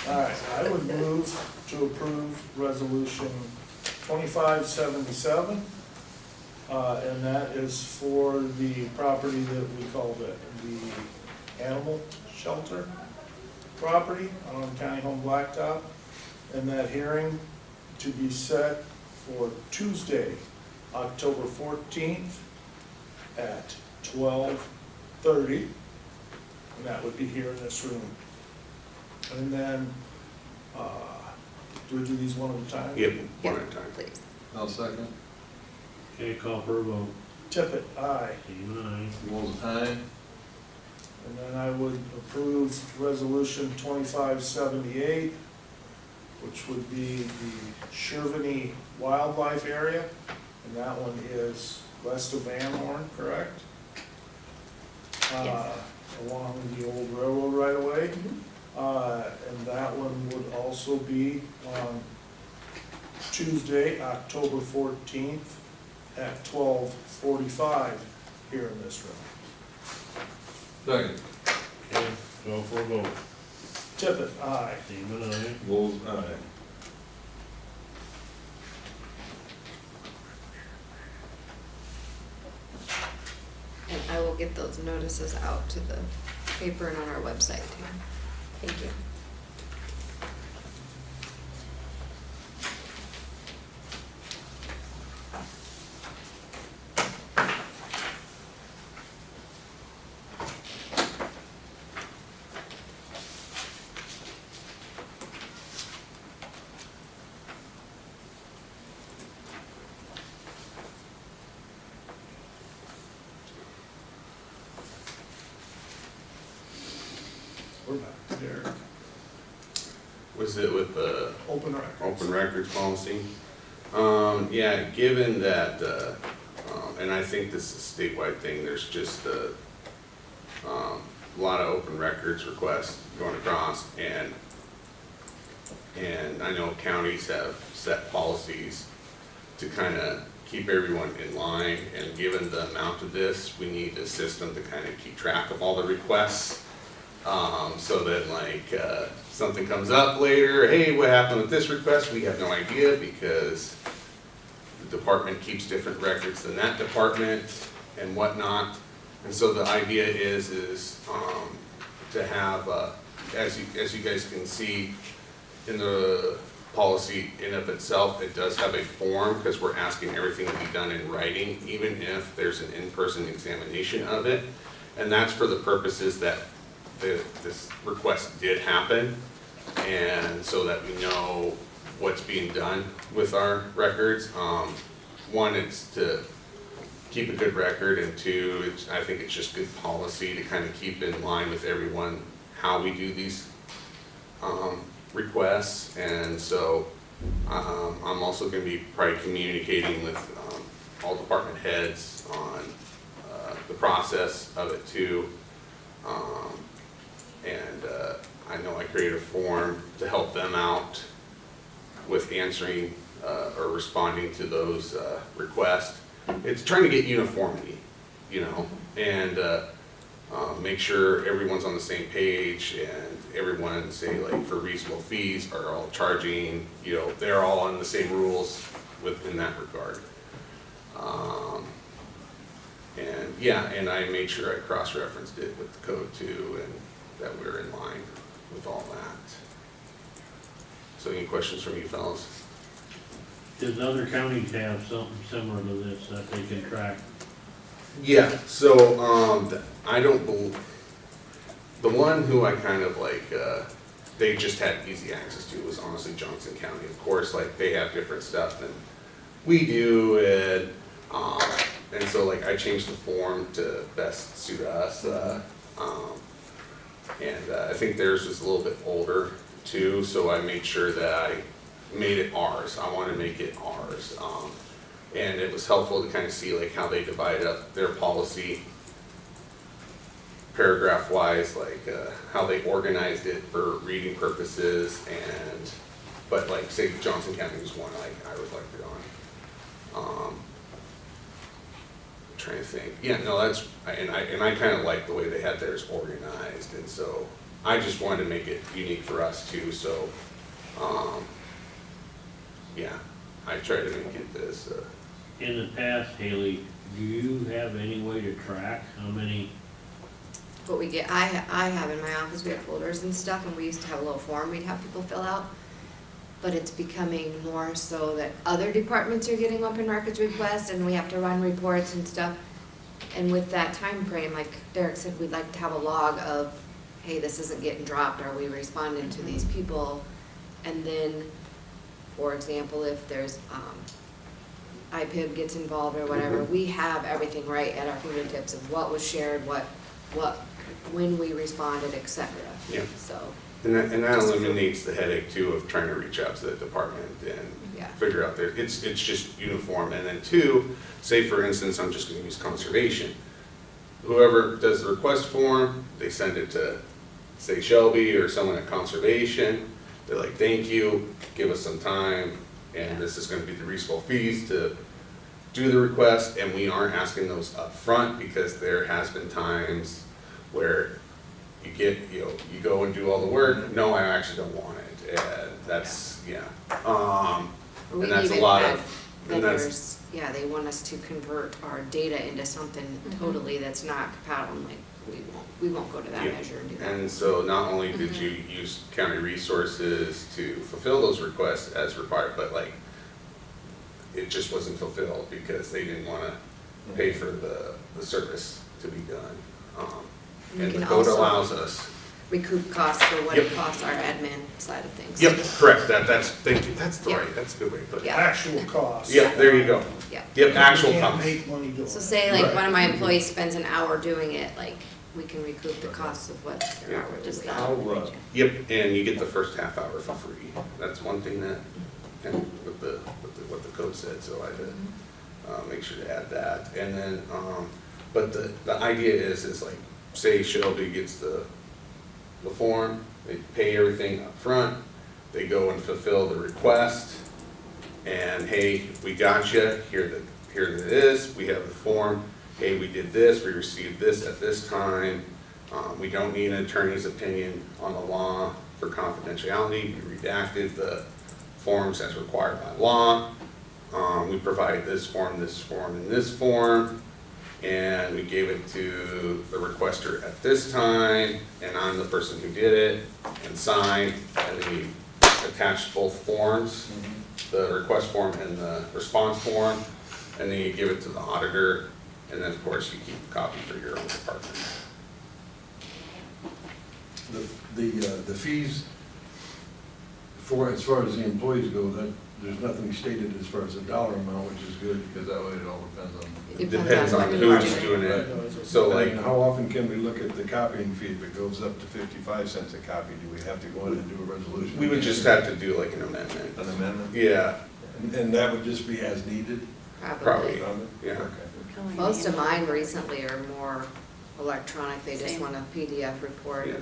S5: All right, I would move to approve resolution 2577. And that is for the property that we call the animal shelter property on County Home Blacktop. And that hearing to be set for Tuesday, October 14th at 12:30. And that would be here in this room. And then, do we do these one at a time?
S12: Yep, one at a time.
S2: Please.
S1: I'll second.
S4: Okay, call for a vote.
S5: Tippit, aye.
S4: Team aye.
S1: Rules aye.
S5: And then I would approve resolution 2578, which would be the Shervany Wildlife Area. And that one is west of Van Horn, correct?
S2: Yes.
S5: Along the old railroad right away. And that one would also be on Tuesday, October 14th at 12:45 here in this room.
S1: Second.
S4: Okay, call for a vote.
S5: Tippit, aye.
S4: Team aye.
S1: Rules aye.
S2: And I will get those notices out to the paper and on our website too. Thank you.
S5: We're back there.
S12: Was it with the
S5: Open records.
S12: open records policy? Yeah, given that, and I think this is a statewide thing, there's just a lot of open records requests going across, and I know counties have set policies to kind of keep everyone in line, and given the amount of this, we need a system to kind of keep track of all the requests. So that like, something comes up later, hey, what happened with this request? We have no idea because the department keeps different records than that department and whatnot. And so the idea is to have, as you guys can see in the policy in of itself, it does have a form because we're asking everything to be done in writing, even if there's an in-person examination of it. And that's for the purposes that this request did happen, and so that we know what's being done with our records. One, it's to keep a good record, and two, I think it's just good policy to kind of keep in line with everyone how we do these requests. And so I'm also going to be probably communicating with all department heads on the process of it too. And I know I created a form to help them out with answering or responding to those requests. It's trying to get uniformity, you know, and make sure everyone's on the same page and everyone, say like for reasonable fees, are all charging, you know, they're all on the same rules within that regard. And yeah, and I made sure I cross-referenced it with the code too, and that we're in line with all that. So any questions from you fellas?
S4: Does other counties have something similar to this that they can track?
S12: Yeah, so, I don't believe, the one who I kind of like, they just had easy access to was honestly Johnson County. Of course, like, they have different stuff than we do, and so like, I changed the form to best suit us, and I think theirs was a little bit older too, so I made sure that I made it ours. I want to make it ours. And it was helpful to kind of see like how they divide up their policy paragraph wise, like how they organized it for reading purposes, and but like say Johnson County was one like I reflected on. Trying to think. Yeah, no, that's and I kind of like the way they had theirs organized, and so I just wanted to make it unique for us too. So yeah, I tried to make it this.
S4: In the past, Haley, do you have any way to track how many?
S2: What we get, I have in my office, we have folders and stuff, and we used to have a little form we'd have people fill out. But it's becoming more so that other departments are getting open records requests, and we have to run reports and stuff. And with that time frame, like Derek said, we'd like to have a log of, hey, this isn't getting dropped, are we responding to these people? And then, for example, if there's, IPIB gets involved or whatever, we have everything right at our fingertips of what was shared, what, when we responded, et cetera.
S12: Yeah.
S2: So.
S12: And that eliminates the headache too of trying to reach out to the department and figure out it's just uniform. And then two, say for instance, I'm just gonna use conservation. Whoever does the request form, they send it to, say Shelby or someone at conservation. They're like, thank you, give us some time, and this is gonna be the reasonable fees to do the request, and we aren't asking those up front because there has been times where you get, you know, you go and do all the work, no, I actually don't want it, and that's, and that's a lot of, and that's,
S2: Yeah, they want us to convert our data into something totally that's not compatible, like, we won't go to that measure and do that.
S12: and so not only did you use county resources to fulfill those requests as required, but like, it just wasn't fulfilled because they didn't wanna pay for the service to be done.
S2: We
S12: And the
S2: can
S12: code
S2: also
S12: allows us.
S2: recoup costs for what it costs our admin side of things.
S12: Yep, correct, thank you, that's
S2: Yeah.
S12: that's a good way to put it.
S2: Yeah.
S5: Actual costs.
S12: Yep, there you go.
S2: Yeah.
S12: Yep, actual
S5: You can't
S12: cost.
S5: make money doing it.
S2: So say like
S12: Right.
S2: one of my employees spends an hour doing it, like, we can recoup the costs of what their hour
S13: Just
S2: doing.
S13: that.
S12: Yep, and you get the first half hour for free. That's one thing that, and what the code said, so I had to make sure to add that. And then, but the idea is like, say Shelby gets the form, they pay everything up front, they go and fulfill the request, and hey, we got you, here it is, we have the form, hey, we did this, we received this at this time, we don't need an attorney's opinion on the law for confidentiality, we redacted the forms as required by law, we provide this form, and this form, and we gave it to the requester at this time, and I'm the person who did it, and signed, and then you attach both forms, the request form and the response form, and then you give it to the auditor, and then of course you keep a copy for your own department.
S1: The fees for, as far as the employees go, that, there's nothing stated as far as a dollar amount, which is good, because that way it all depends on.
S12: It depends on
S2: what
S12: who's
S2: you
S12: doing
S2: budget.
S12: it, so like,
S1: And how often can we look at the copying fee? If it goes up to 55 cents a copy, do we have to go in and do a resolution?
S12: we would just have to do like an amendment.
S1: An amendment?
S12: Yeah,
S1: And that would just be as needed?
S12: probably,
S1: Comment?
S12: yeah.
S1: Okay.
S2: Most of mine recently are more electronic, they just
S13: Same.
S2: want a PDF report,
S12: Yeah.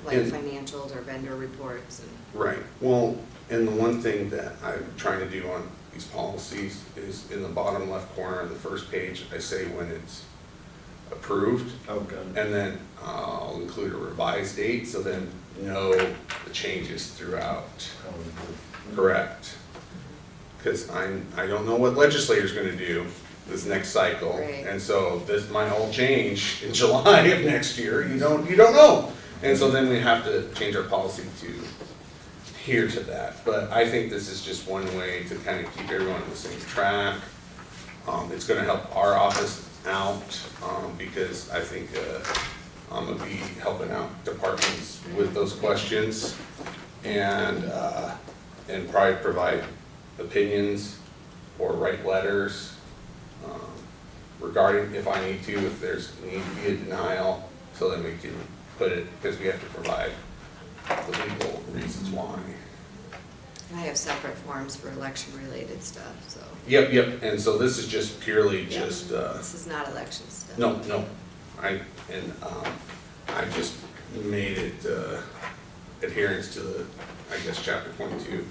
S2: like
S12: And-
S2: financials or vendor reports and.
S12: Right, well, and the one thing that I'm trying to do on these policies is in the bottom left corner of the first page, I say when it's approved,
S1: Okay.
S12: and then I'll include a revised date, so then know the changes throughout. Correct. Because I don't know what legislator's gonna do this next cycle.
S2: Right.
S12: And so this might all change in July of next year, you don't know. And so then we have to change our policy to adhere to that. But I think this is just one way to kind of keep everyone on the same track. It's gonna help our office out, because I think, I'm gonna be helping out departments with those questions. And probably provide opinions or write letters, regarding if I need to, if there's need to be a denial, so then we can put it, because we have to provide the legal reasons why.
S2: I have separate forms for election-related stuff, so.
S12: Yep, and so this is just purely
S2: Yeah.
S12: just,
S2: This is not election stuff.
S12: no, I just made it, adherence to the, I guess, chapter 22,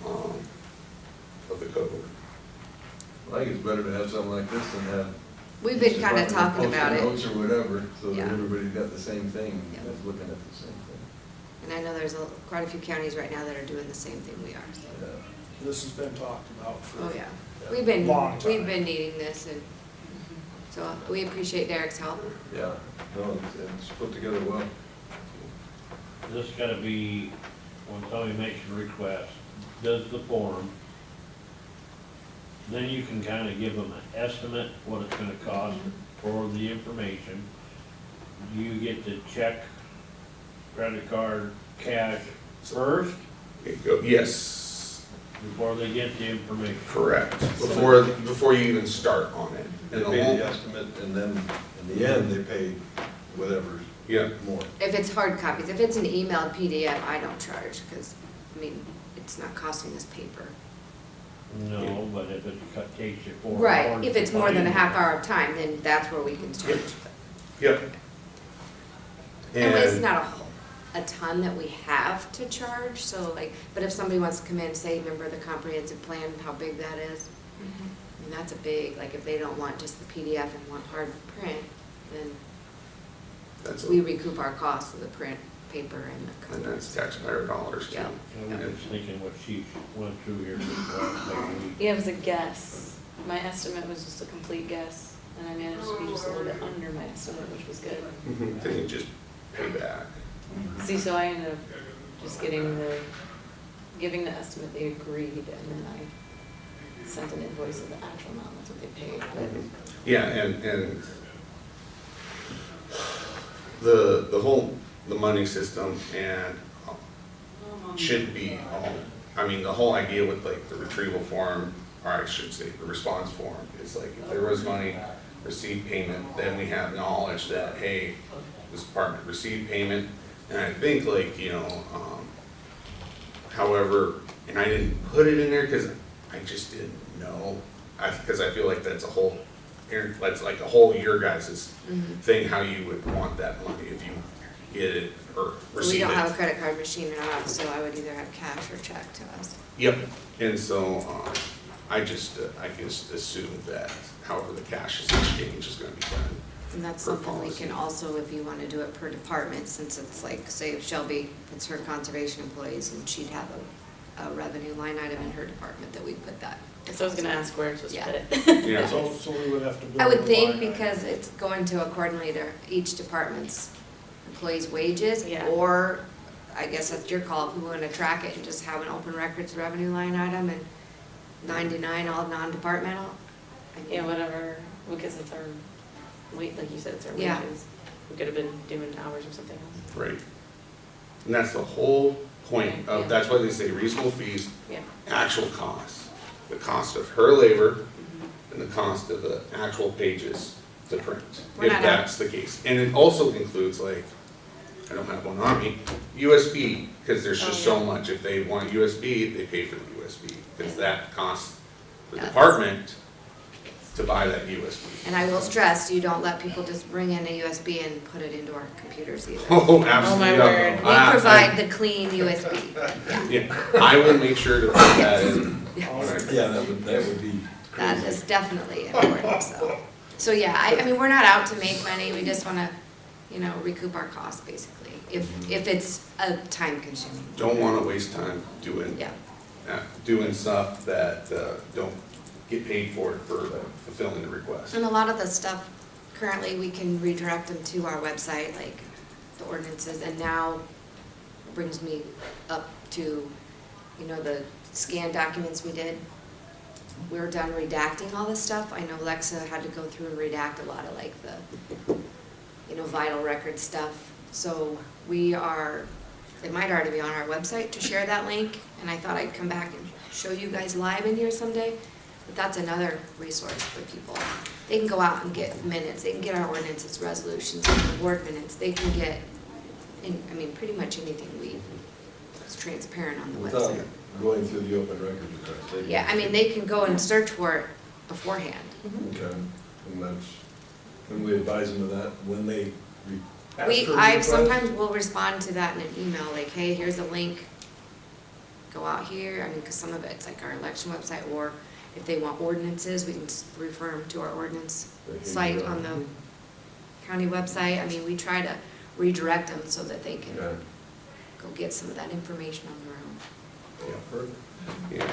S12: of the code.
S1: I think it's better to have something like this than have.
S2: We've been
S1: each
S2: kind of
S1: department
S2: talking about
S1: post-it
S2: it,
S1: notes or whatever, so that
S2: Yeah.
S1: everybody's got the same thing,
S2: Yeah.
S1: is looking at the same thing.
S2: and I know there's quite a few counties right now that are doing the same thing we are, so.
S1: Yeah.
S5: This has been talked about for.
S2: Oh, yeah. We've been
S5: Long time.
S2: needing this, and so we appreciate Derek's help.
S1: Yeah, no, it's put together well.
S4: This gotta be, when somebody makes a request, does the form, then you can kinda give them an estimate, what it's gonna cost for the information. You get to check, credit card, cash first,
S12: There you go. Yes,
S4: before they get the information.
S12: correct, before you even start on it.
S1: They
S12: And the
S1: pay
S12: whole-
S1: the estimate, and then in the end, they pay whatever
S12: Yeah,
S1: more.
S2: If it's hard copies, if it's an emailed PDF, I don't charge, because, I mean, it's not costing us paper.
S4: No, but if it takes you 4 hours.
S2: Right, if it's
S4: to
S2: more than a
S4: find
S2: half
S4: it.
S2: hour of time, then that's where we can charge.
S12: yep.
S2: And it's
S12: And,
S2: not a ton that we have to charge, so like, but if somebody wants to come in and say, remember the comprehensive plan, how big that is? I mean, that's a big, like, if they don't want just the PDF and want hard print, then
S12: that's,
S2: we recoup our costs of the print, paper, and the
S12: and that's
S2: covers.
S12: taxpayer dollars too.
S2: Yeah.
S4: I was thinking what she went through here this last couple weeks.
S13: Yeah, it was a guess. My estimate was just a complete guess, and I managed to be just a little bit under my estimate, which was good.
S12: Then you just pay back.
S13: See, so I ended up just giving the estimate, they agreed, and then I sent an invoice of the actual amount, that's what they paid, but
S12: Yeah, and the money system and should be all, I mean, the whole idea with like the retrieval form, or I should say the response form, is like if there was money, received payment, then we have knowledge that, hey, this department received payment. And I think like, however, and I didn't put it in there because I just didn't know. Because I feel like that's like a whole your guys' thing, how you would want that money if you get it or
S2: We
S12: receive it.
S2: don't have a credit card machine in our house, so I would either have cash or check to us.
S12: Yep, and so, I just assumed that however the cash is exchanged is gonna be done.
S2: And that's
S12: Per
S2: something we can
S12: policy.
S2: also, if you wanna do it per department, since it's like, say if Shelby, it's her conservation employees, and she'd have a revenue line item in her department that we put that.
S13: so I was gonna ask where it's supposed to
S2: Yeah.
S13: put it.
S12: Yeah,
S5: So we would have to. build
S2: I would
S5: a
S2: think
S5: line item.
S2: because it's going to accordingly to each department's employees' wages,
S13: Yeah.
S2: or I guess that's your call, if we wanna track it and just have an open records revenue line item and 99 all non-departmental. I mean,
S13: Yeah, whatever, because it's our, like you said, it's our
S2: Yeah.
S13: wages. We could have been doing hours or something else.
S12: right. And that's the whole point
S13: Yeah.
S12: of, that's why they say reasonable fees,
S13: Yeah.
S12: actual costs. The cost of her labor and the cost of the actual pages to print,
S2: We're
S12: if
S2: not
S12: that's the case. And it also includes like, I don't have one on me, USB, because there's just
S13: Oh,
S12: so
S13: yeah.
S12: much. If they want USB, they pay for the USB, because
S13: Yeah.
S12: that costs the
S2: Yeah.
S12: department to buy that USB.
S2: And I will stress, you don't let people just bring in a USB and put it into our computers either.
S12: Oh, absolutely.
S13: word.
S2: We provide the clean USB.
S12: Yeah, I will make sure to put that in.
S2: Yes.
S1: Yeah, that would be
S2: That
S1: crazy.
S2: is definitely important, so. So yeah, I mean, we're not out to make money, we just wanna, recoup our costs basically, if it's a time consuming.
S12: Don't wanna waste time doing,
S2: Yeah,
S12: doing stuff that, don't get paid for fulfilling the request.
S2: and a lot of the stuff, currently, we can redirect them to our website, like the ordinances, and now brings me up to, the scanned documents we did. We were done redacting all this stuff. I know Lexa had to go through and redact a lot of like the, vital record stuff. So it might already be on our website to share that link, and I thought I'd come back and show you guys live in here someday. But that's another resource for people. They can go out and get minutes, they can get our ordinances, resolutions, board minutes, they can get, pretty much anything it's transparent on the
S1: Without
S2: website.
S1: going through the open records request.
S2: Yeah, they can go and search for it beforehand.
S1: Okay, and we advise them of that when they ask for a
S2: I
S1: request?
S2: sometimes will respond to that in an email, like, hey, here's a link, go out here, because some of it's like our election website, or if they want ordinances, we can refer them to our ordinance site on the county website. We try to redirect them so that they can
S1: Okay.
S2: go get some of that information on their own.
S1: Yeah, perfect.
S12: Yeah.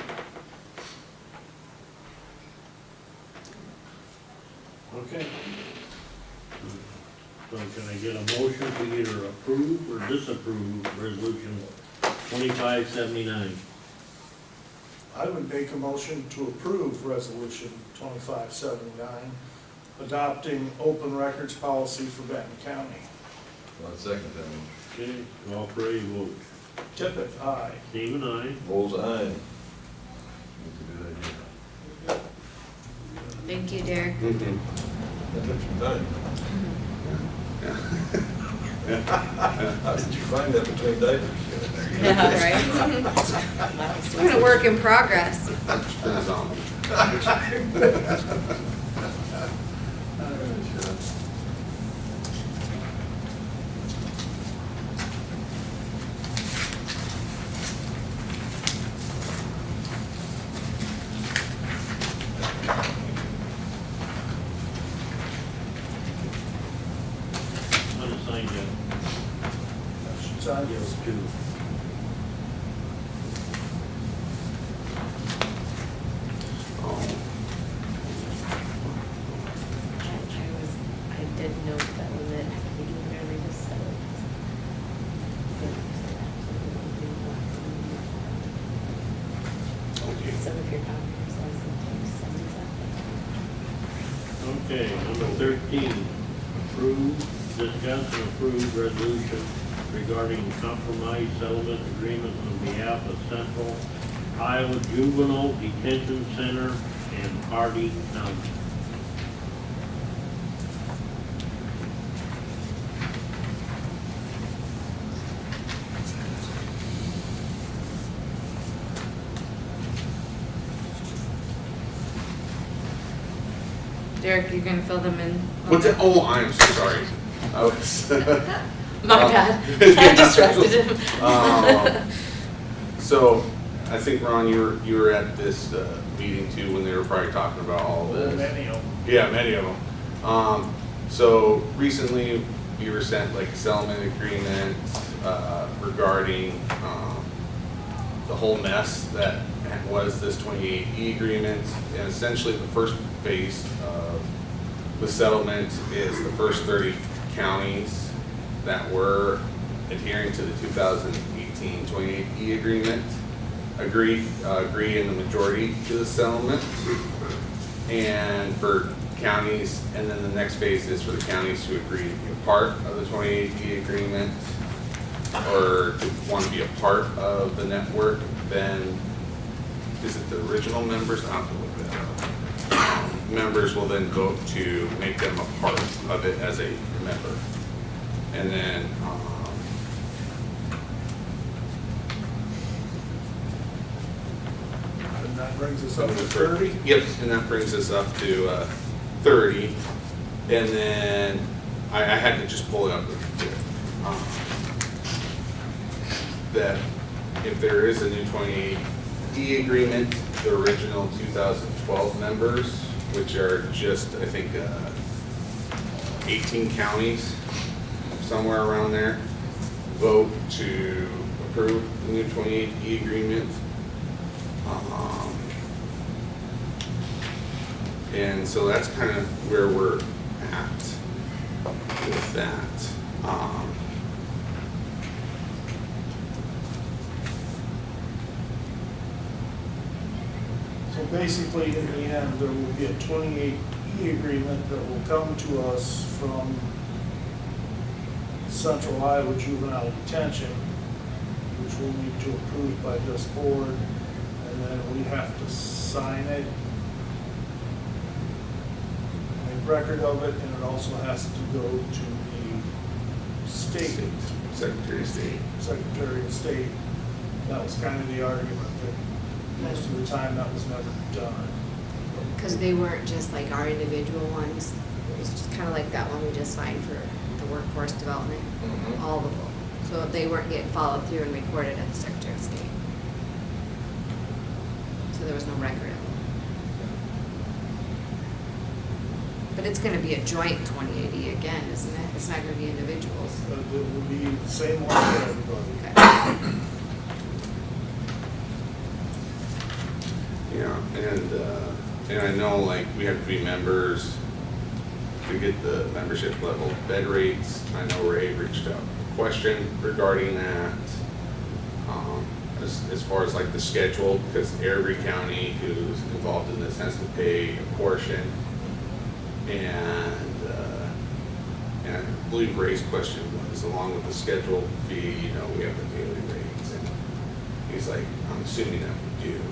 S4: Okay. So can I get a motion to either approve or disapprove resolution 2579?
S5: I would make a motion to approve resolution 2579, adopting open records policy for Benton County.
S1: I'll second that one.
S4: Okay, call for a vote.
S5: Tippit, aye.
S4: Steve and I.
S1: Bullseye.
S2: Thank you, Derek.
S12: Mhm.
S1: That took some time. How did you find that between diapers?
S13: Yeah, right?
S2: It's been a work in progress.
S12: Been a zombie.
S4: Unassigned yet.
S5: Should sign
S4: Yes, two.
S13: I did note that when it, whenever you just said it.
S12: Okay.
S13: Some of your doctors,
S4: Okay, number 13, approve, discuss and approve resolution regarding compromise settlement agreement on behalf of Central Iowa Juvenile Detention Center and Hardy County.
S2: Derek, you're gonna fill them in?
S12: What's it? Oh, I am so sorry. I was.
S2: My bad. I distracted him.
S12: So, I think, Ron, you were at this meeting too, when they were probably talking about all this.
S5: many of them.
S12: Yeah, many of them. So recently, we were sent like a settlement agreement regarding the whole mess that was this 28E agreement. And essentially, the first phase of the settlement is the first 30 counties that were adhering to the 2018 28E agreement agree in the majority to the settlement. And for counties, and then the next phase is for the counties to agree to be a part of the 28E agreement or to want to be a part of the network. Then is it the original members? I'll have to look that up. Members will then vote to make them a part of it as a member. And then
S5: And then brings us up to 30.
S12: Yep, and that brings us up to 30. And then I had to just pull it up. That if there is a new 28E agreement, the original 2012 members, which are just, I think, 18 counties, somewhere around there, vote to approve the new 28E agreement. And so that's kind of where we're at with that.
S5: So basically, in the end, there will be a 28E agreement that will come to us from Central Iowa Juvenile Detention, which we'll need to approve by this board, and then we have to sign it, make record of it, and it also has to go to the state.
S12: Secretary of State.
S5: Secretary of State. That was kind of the argument, that most of the time that was never done.
S2: Because they weren't just like our individual ones. It was just kind of like that one we just signed for the workforce development,
S1: Mhm.
S2: all of them. So they weren't getting followed through and recorded at the Secretary of State. So there was no record of them. But it's gonna be a joint 2080 again, isn't it? It's not gonna be individuals.
S5: But it will be the same one for everybody.
S2: Okay.
S12: Yeah, and I know like we have to be members to get the membership level bed rates. I know Ray reached out a question regarding that. As far as like the schedule, because every county who's involved in this has to pay a portion. And I believe Ray's question was, along with the schedule fee, you know, we have the daily rates. And he's like, I'm assuming that we do. And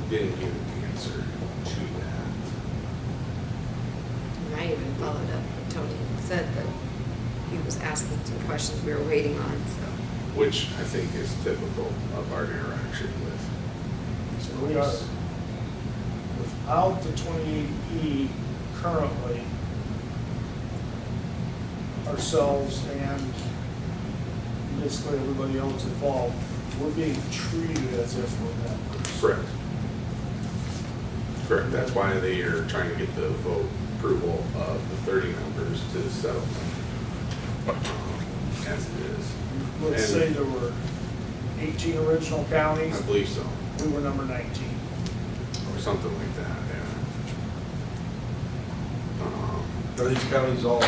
S12: didn't give an answer to that.
S2: And I even followed up with Tony and said that he was asking some questions we were waiting on, so.
S12: Which I think is typical of our interaction with these
S5: So we are,
S12: folks.
S5: without the 28E currently, ourselves and basically everybody else involved, we're being treated as if we're members.
S12: Correct. Correct, that's why they are trying to get the vote approval of the 30 members to settle as it is.
S5: Let's
S12: And-
S5: say there were 18 original counties,
S12: I believe so,
S5: we were number 19.
S12: or something like that, yeah.
S1: Are these counties all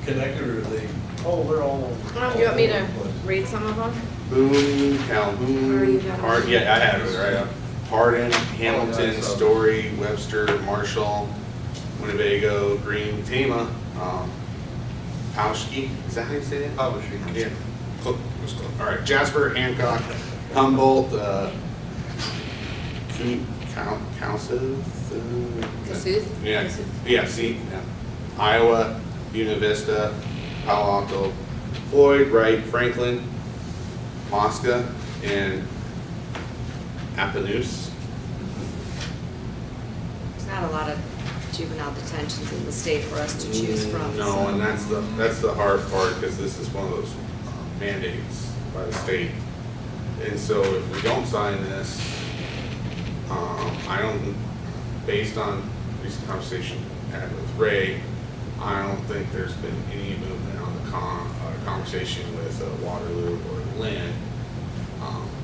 S1: connected, or are they?
S5: Oh, they're all over.
S2: You want me to read some of them?
S12: Boone,
S2: Or you
S12: Calhoun,
S2: got it?
S12: Yeah, I had it right up. Hardin, Hamilton,
S1: Oh,
S12: Story, Webster, Marshall, Winnebago, Green, Tama, Pauschke, is that how you say it?
S1: Publishing.
S12: Yeah. Close, close. All right, Jasper, Hancock, Humboldt, Kossuth.
S2: Kossuth?
S12: Yeah,
S2: Kossuth.
S12: yeah, see, yeah. Iowa, Una Vista, Palo Alto, Floyd, Wright, Franklin, Mosca, and Appanoose.
S2: There's not a lot of juvenile detentions in the state for us to choose from.
S12: No,
S2: so.
S12: and that's the hard part, because this is one of those mandates by the state. And so if we don't sign this, I don't, based on recent conversation I had with Ray, I don't think there's been any movement on the conversation with Waterloo or Lynn.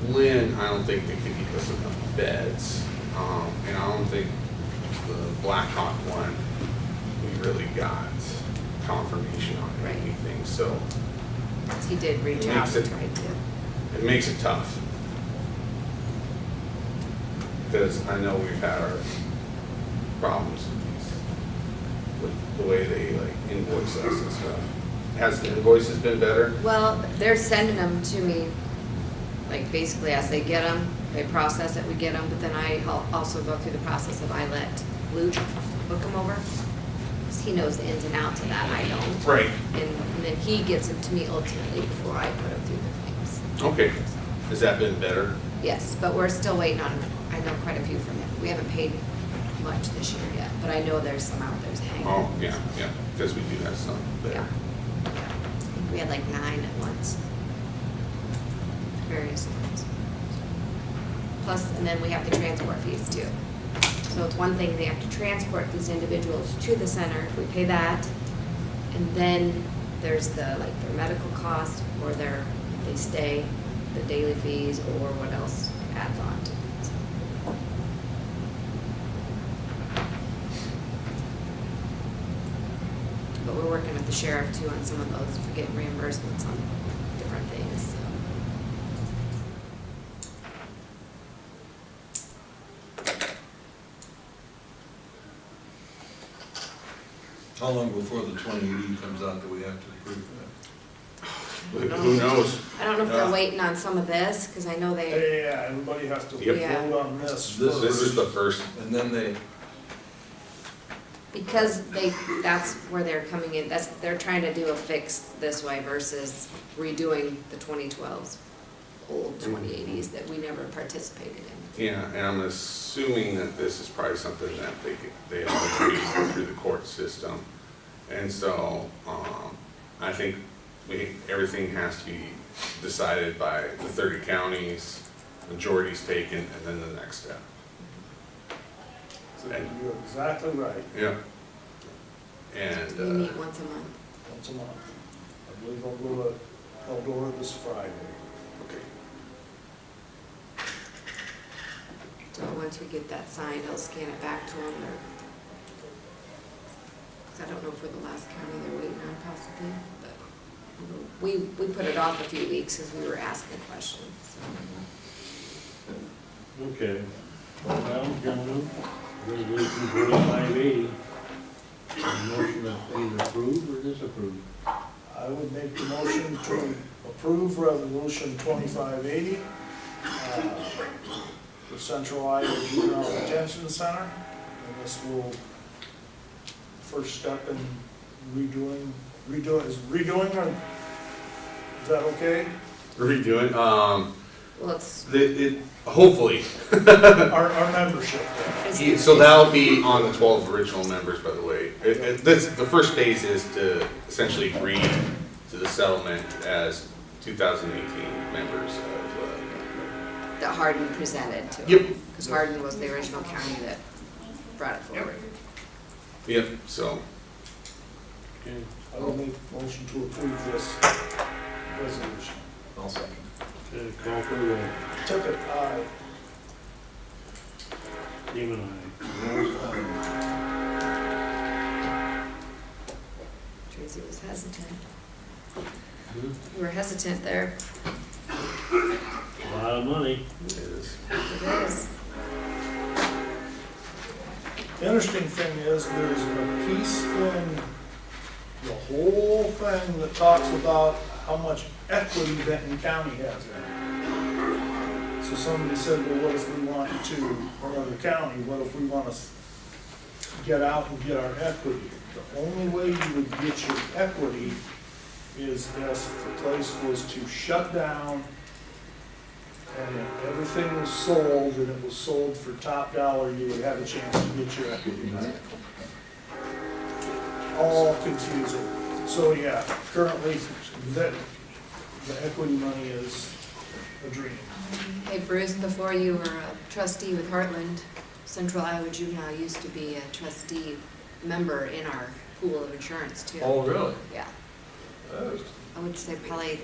S12: Lynn, I don't think they can give us enough beds, and I don't think the Blackhawk one, we really got confirmation on
S2: Right.
S12: anything, so
S2: He did reach
S12: It
S2: out
S12: makes
S2: and
S12: it-
S2: tried to.
S12: it makes it tough. Because I know we've had our problems with the way they like invoice us and stuff. Has the invoices been better?
S2: Well, they're sending them to me, like basically as they get them, they process it, we get them, but then I also go through the process of I let Luke look them over. 'Cause he knows the ins and outs of that, I don't.
S12: Right.
S2: And then he gives them to me ultimately before I put them through the things.
S12: Okay. Has that been better?
S2: Yes, but we're still waiting on, I I know quite a few from him. We haven't paid much this year yet, but I know there's some out there hanging.
S12: Oh, yeah, because we do have some
S2: Yeah.
S12: there.
S2: I think we had like 9 at once. Various ones. Plus, and then we have the transport fees too. So it's one thing, they have to transport these individuals to the center, we pay that. And then there's the, like, their medical cost, or their, if they stay, the daily fees, or what else adds on to it. But we're working with the sheriff too on some of those, for getting reimbursements on different things, so.
S1: How long before the 2080 comes out do we have to approve that?
S12: Who knows?
S2: I don't know if they're waiting on some of this, cause I know they,
S5: Yeah, everybody has to
S12: Yep.
S5: vote on this
S1: This
S5: first.
S12: This is the first,
S1: And then they,
S2: because they, that's where they're coming in, that's, they're trying to do a fix this way versus redoing the 2012s, old 2080s that we never participated in.
S12: yeah, and I'm assuming that this is probably something that they all agree through the court system. And so, I think everything has to be decided by the 30 counties, majority's taken, and then the next step.
S5: So you're exactly right,
S12: Yeah. And,
S2: We meet once a month.
S5: once a month. I believe I'll go to Eldora this Friday.
S12: okay.
S2: So once we get that signed, I'll scan it back to them, or, cause I don't know if we're the last county they're waiting on possibly, but we put it off a few weeks as we were asking questions, so.
S4: Okay. Well, gentlemen, resolution 4580. Motion that either approve or disapprove.
S5: I would make the motion to approve resolution 2580, the Central Iowa Juvenile Detention Center. And this will, first step in redoing, is redoing, or is that okay?
S12: Redoing,
S2: Well, it's,
S12: hopefully.
S5: Our membership there.
S12: So that'll be on the 12 original members, by the way. The first phase is to essentially agree to the settlement as 2018 members of,
S2: that Hardin presented to.
S12: Yep.
S2: Because Hardin was the original county that brought it forward.
S12: yep, so.
S4: Okay.
S5: I will make a motion to approve this resolution.
S1: I'll second.
S4: Okay, call for the
S5: Tippit, aye.
S4: Demon
S2: Tracy was hesitant.
S4: Hmm?
S2: You were hesitant there.
S4: A lot of money.
S12: It is.
S2: It is.
S5: The interesting thing is, there's a piece in the whole thing that talks about how much equity Benton County has in it. So somebody said, well, what if we wanted to, another county, what if we want to get out and get our equity? The only way you would get your equity is if the place was to shut down and if everything was sold and it was sold for top dollar, you would have a chance to get your equity back. All confusing. So yeah, currently, the equity money is a dream.
S2: Hey Bruce, before you were a trustee with Heartland, Central Iowa Juvenile used to be a trustee member in our pool of insurance too.
S1: Oh, really?
S2: Yeah,
S1: Oh.
S2: I would say probably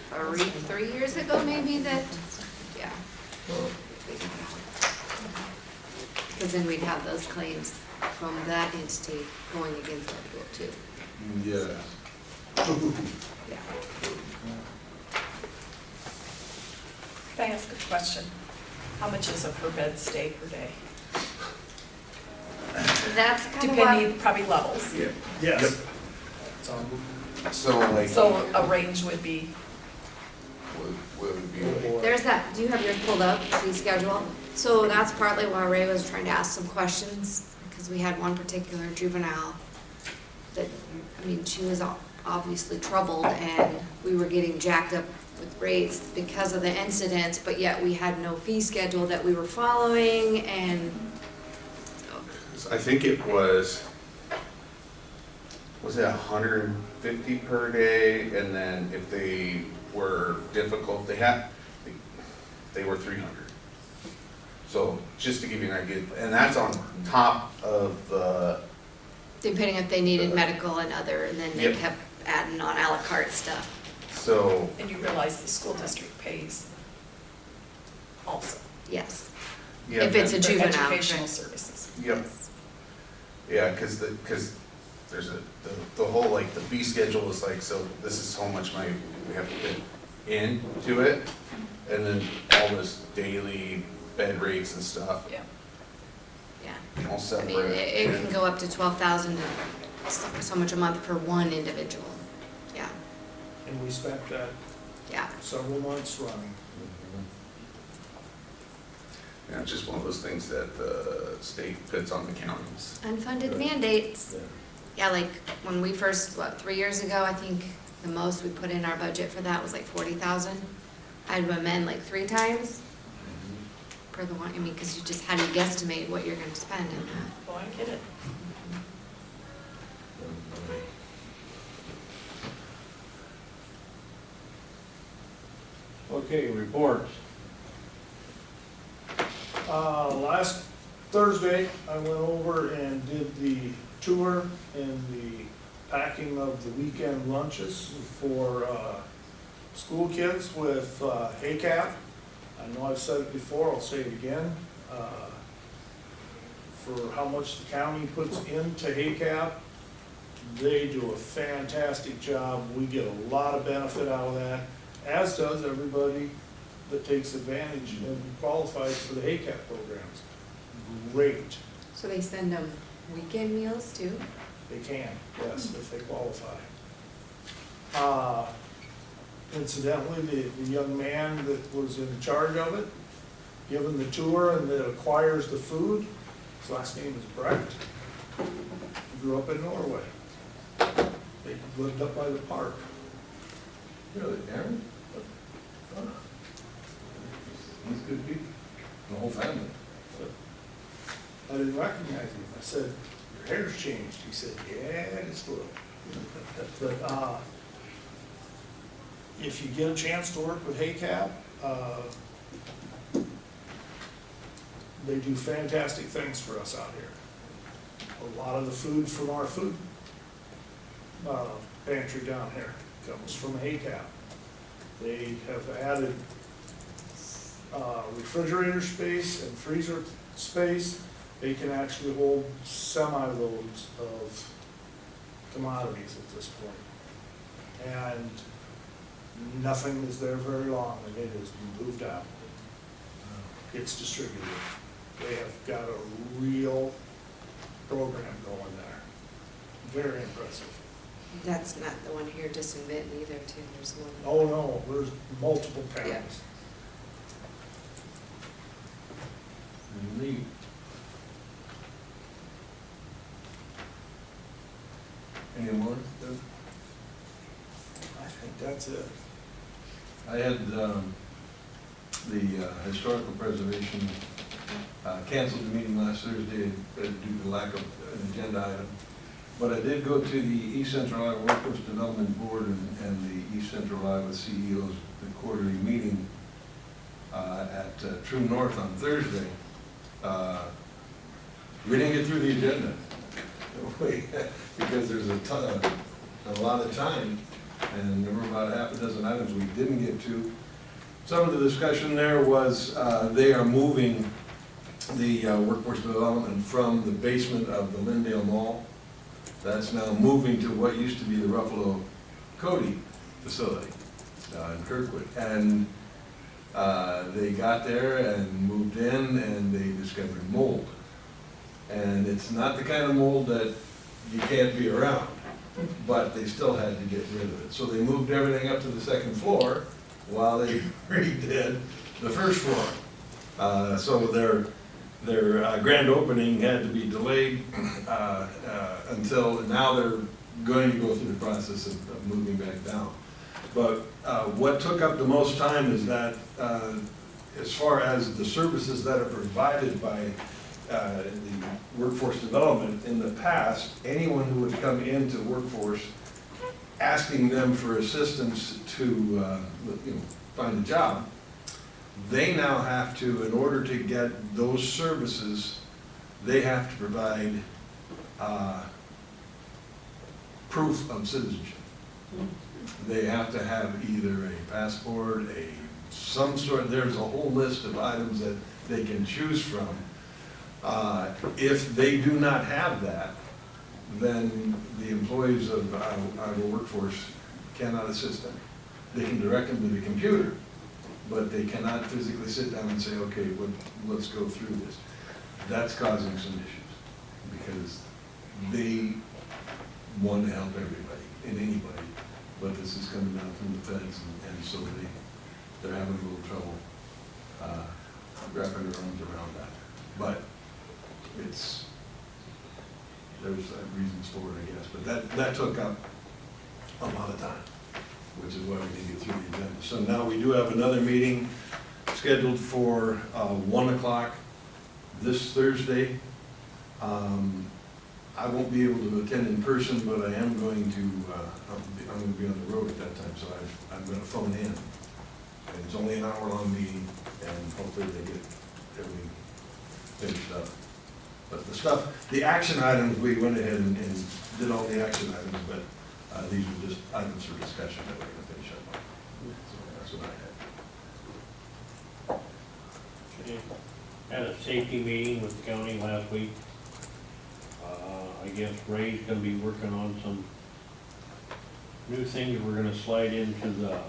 S2: 3 years ago maybe that, yeah. Because then we'd have those claims from that entity going against our pool too.
S1: Yeah.
S2: Yeah.
S14: Can I ask a question? How much is a per bed stay per day?
S2: That's kind of
S14: Depending, probably levels.
S12: Yeah.
S5: Yes.
S9: So like,
S14: So a range would be,
S12: What would be like?
S2: There's that, do you have yours pulled up, fee schedule? So that's partly why Ray was trying to ask some questions, because we had one particular juvenile that, I mean, she was obviously troubled, and we were getting jacked up with rates because of the incidents, but yet we had no fee schedule that we were following, and
S12: I think it was it 150 per day, and then if they were difficult, they were 300. So just to give you an idea, and that's on top of the,
S2: depending if they needed medical and other, and then they
S12: Yep.
S2: kept adding on a la carte stuff.
S12: so,
S14: And you realize the school district pays also
S2: Yes,
S12: yeah.
S2: if it's a
S14: for
S2: juvenile.
S14: educational services.
S12: Yep. Yeah, cause there's the whole, like, the fee schedule is like, so this is how much money we have to put into it. And then all this daily bed rates and stuff,
S14: Yeah.
S2: Yeah,
S12: all
S2: I
S12: separate.
S2: mean, it can go up to 12,000, so much a month for one individual. Yeah,
S5: And we spent that
S2: yeah.
S5: several months running.
S12: Yeah, it's just one of those things that the state puts on the counties.
S2: Unfunded mandates. Yeah, like when we first, 3 years ago, I think the most we put in our budget for that was like 40,000. I had to amend like 3 times per the one, I mean, because you just, how do you guesstimate what you're gonna spend in that?
S14: Well, I get it.
S4: Okay, reports.
S5: Last Thursday, I went over and did the tour and the packing of the weekend lunches for school kids with HACAP. I know I've said it before, I'll say it again. For how much the county puts into HACAP, they do a fantastic job. We get a lot of benefit out of that, as does everybody that takes advantage and qualifies for the HACAP programs. Great,
S2: So they send them weekend meals too?
S5: they can, yes, if they qualify. Incidentally, the young man that was in charge of it, given the tour and that acquires the food, his last name is Brecht. He grew up in Norway. They lived up by the park.
S1: Really, Aaron? He's good people, the whole family.
S5: I didn't recognize him. I said, your hair's changed. He said, yeah, just a little. But, if you get a chance to work with HACAP, they do fantastic things for us out here. A lot of the food from our food pantry down here comes from HACAP. They have added refrigerator space and freezer space. They can actually hold semi-loads of commodities at this point. And nothing is there very long, and it is moved out. It's distributed. They have got a real program going there. Very impressive.
S2: That's not the one here just in Benton either too, there's one.
S5: Oh, no, there's multiple
S2: Yeah.
S5: towns.
S1: Neat. Any more?
S5: I think that's it.
S1: I had the historical preservation canceled the meeting last Thursday due to the lack of an agenda item. But I did go to the East Central Iowa Workforce Development Board and the East Central Iowa CEO's quarterly meeting at True North on Thursday. We didn't get through the agenda because there's a lot of time, and there were about half a dozen items we didn't get to. Some of the discussion there was they are moving the workforce development from the basement of the Lindale Mall. That's now moving to what used to be the Ruffalo Cody facility in Kirkwood. And they got there and moved in and they discovered mold. And it's not the kind of mold that you can't be around, but they still had to get rid of it. So they moved everything up to the second floor while they redid the first floor. So their grand opening had to be delayed until now they're going to go through the process of moving back down. But what took up the most time is that as far as the services that are provided by the workforce development, in the past, anyone who would come into workforce asking them for assistance to find a job, they now have to, in order to get those services, they have to provide proof of citizenship. They have to have either a passport, some sort, there's a whole list of items that they can choose from. If they do not have that, then the employees of our workforce cannot assist them. They can direct them to the computer, but they cannot physically sit down and say, okay, let's go through this. That's causing some issues, because they want to help everybody and anybody, but this is coming down from the feds, and so they're having a little trouble wrapping their arms around that. But there's reasons for it, I guess, but that took up a lot of time, which is why we didn't get through the agenda. So now we do have another meeting scheduled for 1 o'clock this Thursday. I won't be able to attend in person, but I am going to, I'm going to be on the road at that time, so I'm going to phone in. And it's only an hour-long meeting, and hopefully they get everything finished up. But the action items, we went ahead and did all the action items, but these are just items for discussion that we're going to finish up on. So that's what I had.
S4: Okay. Had a safety meeting with the county last week. I guess Ray's gonna be working on some new things. We're gonna slide into the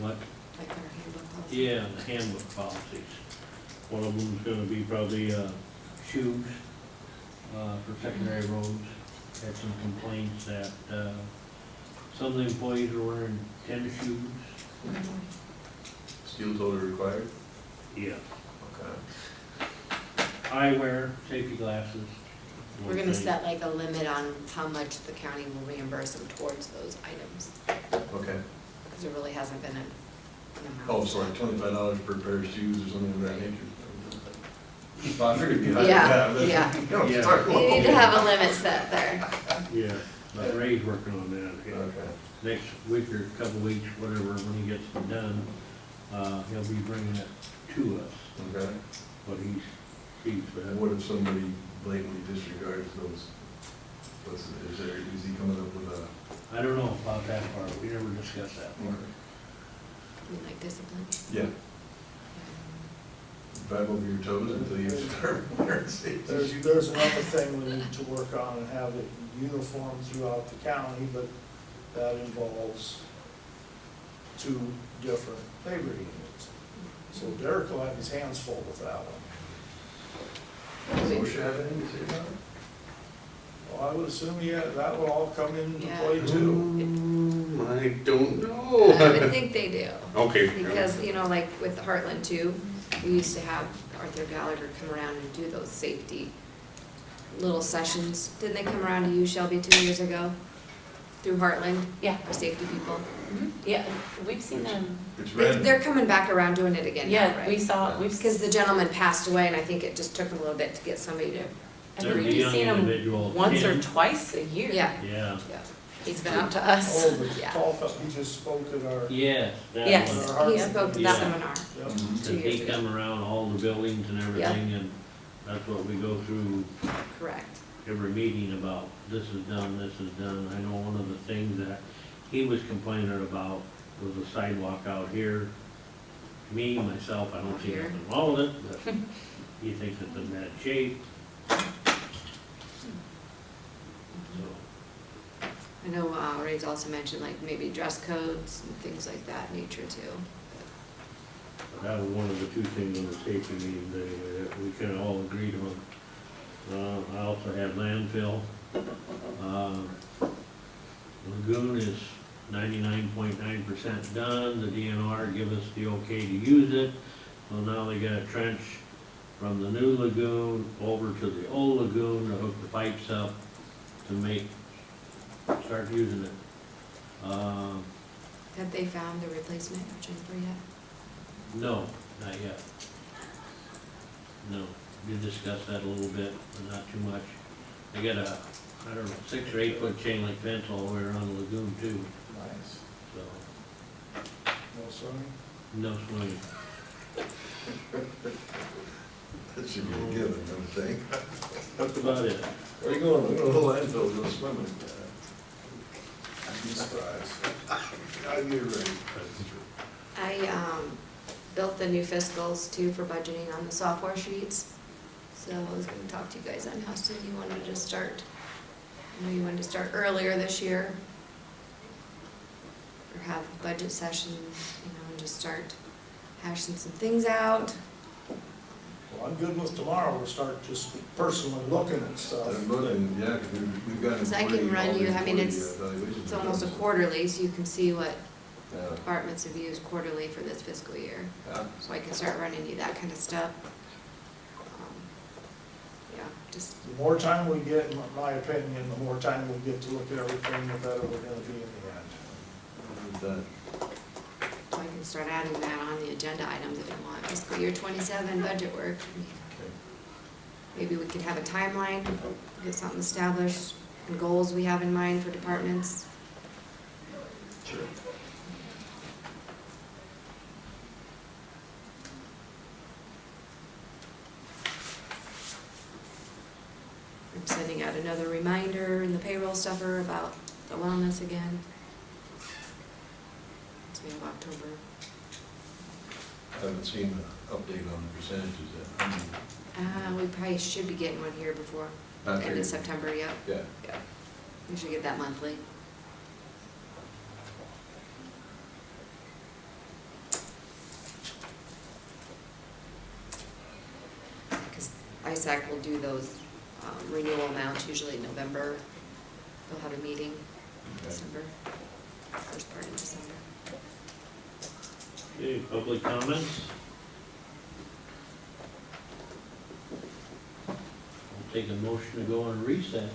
S4: what?
S2: Like our handbook policy.
S4: Yeah, the handbook policies. One of them's gonna be probably shoes for secondary roads. Had some complaints that some of the employees are wearing tennis shoes.
S1: Steel toe required?
S4: Yeah.
S1: Okay.
S4: Eyewear, safety glasses.
S2: We're gonna set like a limit on how much the county will reimburse them towards those items,
S1: Okay.
S2: because there really hasn't been an amount.
S1: Oh, sorry, $25 per pair of shoes or something of that nature. Well, I figured it'd be higher than
S2: Yeah,
S1: that, but
S2: yeah.
S1: you don't
S4: Yeah.
S1: start
S2: You
S1: low.
S2: need to have a limit set there.
S4: Yeah, but Ray's working on that.
S1: Okay.
S4: Next week or couple weeks, whatever, when he gets them done, he'll be bringing it to us,
S1: Okay.
S4: what he sees.
S1: And what if somebody blatantly disregards those? Is he coming up with a?
S4: I don't know about that part, we never discussed that part.
S2: You mean like discipline?
S1: Yeah. Drive over your toes until you start wearing safety.
S5: There's another thing we need to work on and have it uniform throughout the county, but that involves 2 different labor unions. So Derek will have his hands full with that one.
S1: Does OSHA have anything to say about it?
S5: Well, I would assume, that will all come into
S2: Yeah.
S5: play too.
S12: I don't know.
S2: I think they do.
S12: Okay.
S2: Because, like with Heartland too, we used to have Arthur Gallagher come around and do those safety little sessions. Didn't they come around to you, Shelby, 2 years ago? Through Heartland?
S13: Yeah.
S2: For safety people?
S13: Yeah, we've seen them,
S1: It's red.
S2: They're coming back around doing it again now,
S13: yeah,
S2: right?
S13: we saw,
S2: Because the gentleman passed away, and I think it just took a little bit to get somebody to,
S13: I
S4: There's
S13: think
S4: a
S13: we've
S4: young
S13: seen
S4: individual,
S13: them once or
S4: Tim.
S13: twice a year.
S2: yeah,
S4: Yeah,
S2: yeah. He's been out to us.
S5: Oh, the
S2: Yeah.
S5: tall fellow, he just spoke at our,
S4: yes, that
S13: Yes.
S4: one.
S2: He spoke to the
S4: Yeah.
S2: seminar.
S5: yep.
S1: Mhm.
S2: 2
S4: And
S2: years
S4: he
S2: ago.
S4: come around all the buildings and everything, and that's what we go through
S2: Correct.
S4: every meeting about, this is done, this is done. I know one of the things that he was complaining about was a sidewalk out here. Me, myself, I don't see
S2: Here.
S4: nothing wrong with it, but he thinks it's in bad shape. So,
S2: I know Ray's also mentioned like maybe dress codes and things like that nature too.
S4: but that was one of the 2 things on the safety meetings anyway, that we kind of all agreed on. I also had landfill. Lagoon is 99.9% done. The DNR give us the okay to use it. Well, now they got a trench from the new lagoon over to the old lagoon to hook the pipes up to start using it.
S2: Have they found the replacement jumper yet?
S4: No, not yet. No, we discussed that a little bit, but not too much. They got a, I don't know, 6 or 8 foot chain link fence all the way around the lagoon too,
S5: Nice.
S4: so,
S5: No swimming?
S4: no swimming.
S1: That should be a given, don't you think?
S4: That's about it.
S1: Where are you going? We're going to the landfill, go swimming.
S5: I'd be surprised.
S1: God, you're right.
S2: I built the new fiscals too for budgeting on the software sheets. So I was gonna talk to you guys on how soon you wanted to start. I know you wanted to start earlier this year. Or have budget sessions, and just start hashing some things out.
S5: Well, I'm good with tomorrow, we'll start just personally looking at stuff.
S1: Yeah, 'cause we've got.
S2: Because I can run you, I mean, it's
S1: evaluations
S2: almost a
S1: done.
S2: quarterly, so you can see what
S1: Yeah.
S2: departments have used quarterly for this fiscal year.
S1: Yeah.
S2: So I can start running you that kind of stuff. Yeah, just,
S5: The more time we get, in my opinion, the more time we get to look at everything, the better we're gonna be in the end.
S1: Done.
S2: so I can start adding that on the agenda items if you want. Fiscal year 27 budget work. Maybe we could have a timeline, get something established, and goals we have in mind for departments.
S1: Sure.
S2: I'm sending out another reminder in the payroll stuffer about the wellness again. It's the end of October.
S1: I haven't seen the update on the percentages yet.
S2: We probably should be getting one here before the end of September, yep.
S1: Yeah.
S2: Yeah. We should get that monthly. Because ISAC will do those renewal amounts usually in November. They'll have a meeting in December, first part of December.
S4: Okay, public comments? I'll take a motion to go on recess.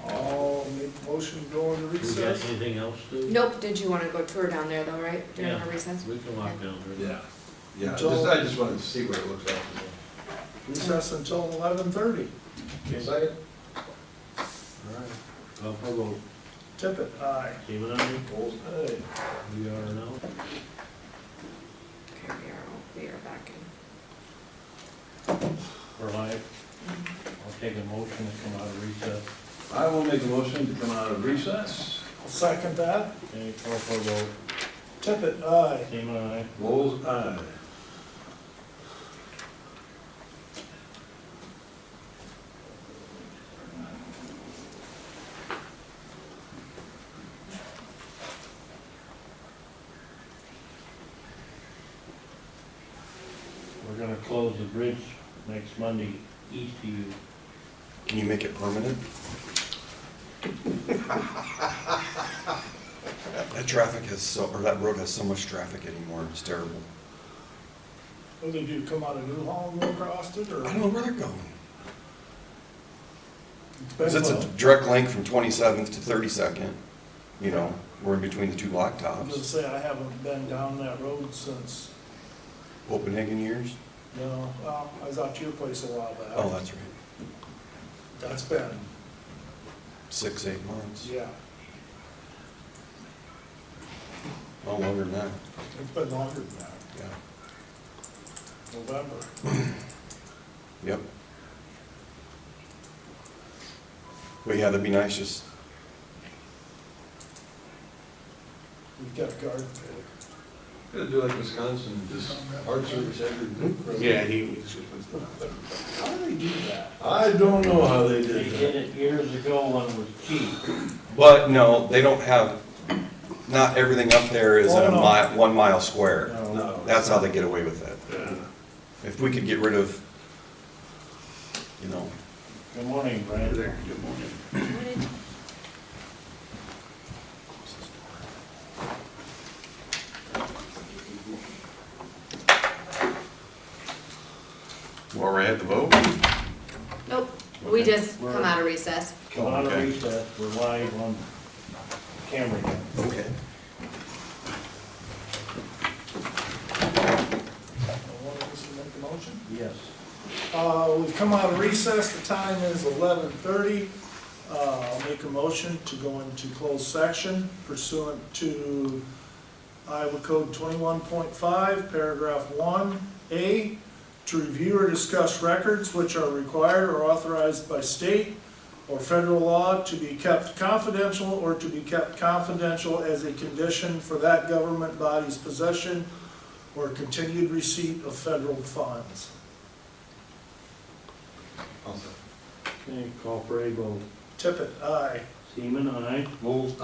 S5: I'll make a motion to go into
S4: We got
S5: recess.
S4: anything else to?
S2: Nope, did you want to go tour down there though, right, during
S4: Yeah.
S2: our recess?
S4: We can walk down there.
S1: Yeah. Yeah,
S5: Until-
S1: I just wanted to see what it looks like.
S5: Recess until 11:30.
S1: Second?
S4: All right. Call for vote.
S5: Tippit, aye.
S4: Seaman, aye.
S1: Bulls, aye.
S4: We are now.
S2: Okay, we are back in.
S4: We're live. I'll take a motion to come out of recess.
S1: I will make a motion to come out of recess.
S5: I'll second that.
S4: Okay, call for vote.
S5: Tippit, aye.
S4: Seaman, aye.
S1: Bulls, aye.
S4: We're gonna close the bridge next Monday east of you.
S15: Can you make it permanent? That traffic has or that road has so much traffic anymore, it's terrible.
S5: What do they do, come out of Newhall and go across it, or?
S15: I don't know where they're going.
S5: Depends
S15: Because it's a
S5: on-
S15: direct link from 27th to 32nd, you know, we're in between the two
S5: I'm gonna
S15: blacktops.
S5: say, I haven't been down that road since,
S15: Copenhagen years?
S5: I was out to your place a while back.
S15: Oh, that's right.
S5: That's been,
S15: 6-8 months.
S5: yeah,
S15: Oh, longer than that,
S5: it's been longer than that,
S15: yeah.
S5: November.
S15: Yep. But yeah, that'd be nice, just,
S5: We've got a garden pit.
S1: Gonna do like Wisconsin, just hard service every.
S12: Yeah, he,
S5: How do they do that?
S1: I don't know how they
S4: They
S1: did
S4: did
S1: that.
S4: it years ago when it was cheap.
S15: but no, they don't have, not everything up there is in a
S5: Oh, no.
S15: mile, 1 mile square.
S1: No.
S15: That's how they get away with it.
S1: Yeah.
S15: If we could get rid of, you know,
S4: Good morning, Brad.
S12: there, good morning.
S15: where we're at the vote.
S2: Nope, we just come out of recess.
S4: On a
S15: okay.
S4: recess, we're live on camera now.
S15: Okay.
S5: Want us to make the motion?
S4: Yes.
S5: We've come out of recess, the time is 11:30. I'll make a motion to go into closed section pursuant to Iowa Code 21.5, paragraph 1A, to review or discuss records which are required or authorized by state or federal law to be kept confidential or to be kept confidential as a condition for that government body's possession or continued receipt of federal funds.
S4: Okay, call for a vote.
S5: Tippit, aye.
S4: Seaman, aye.
S1: Moles,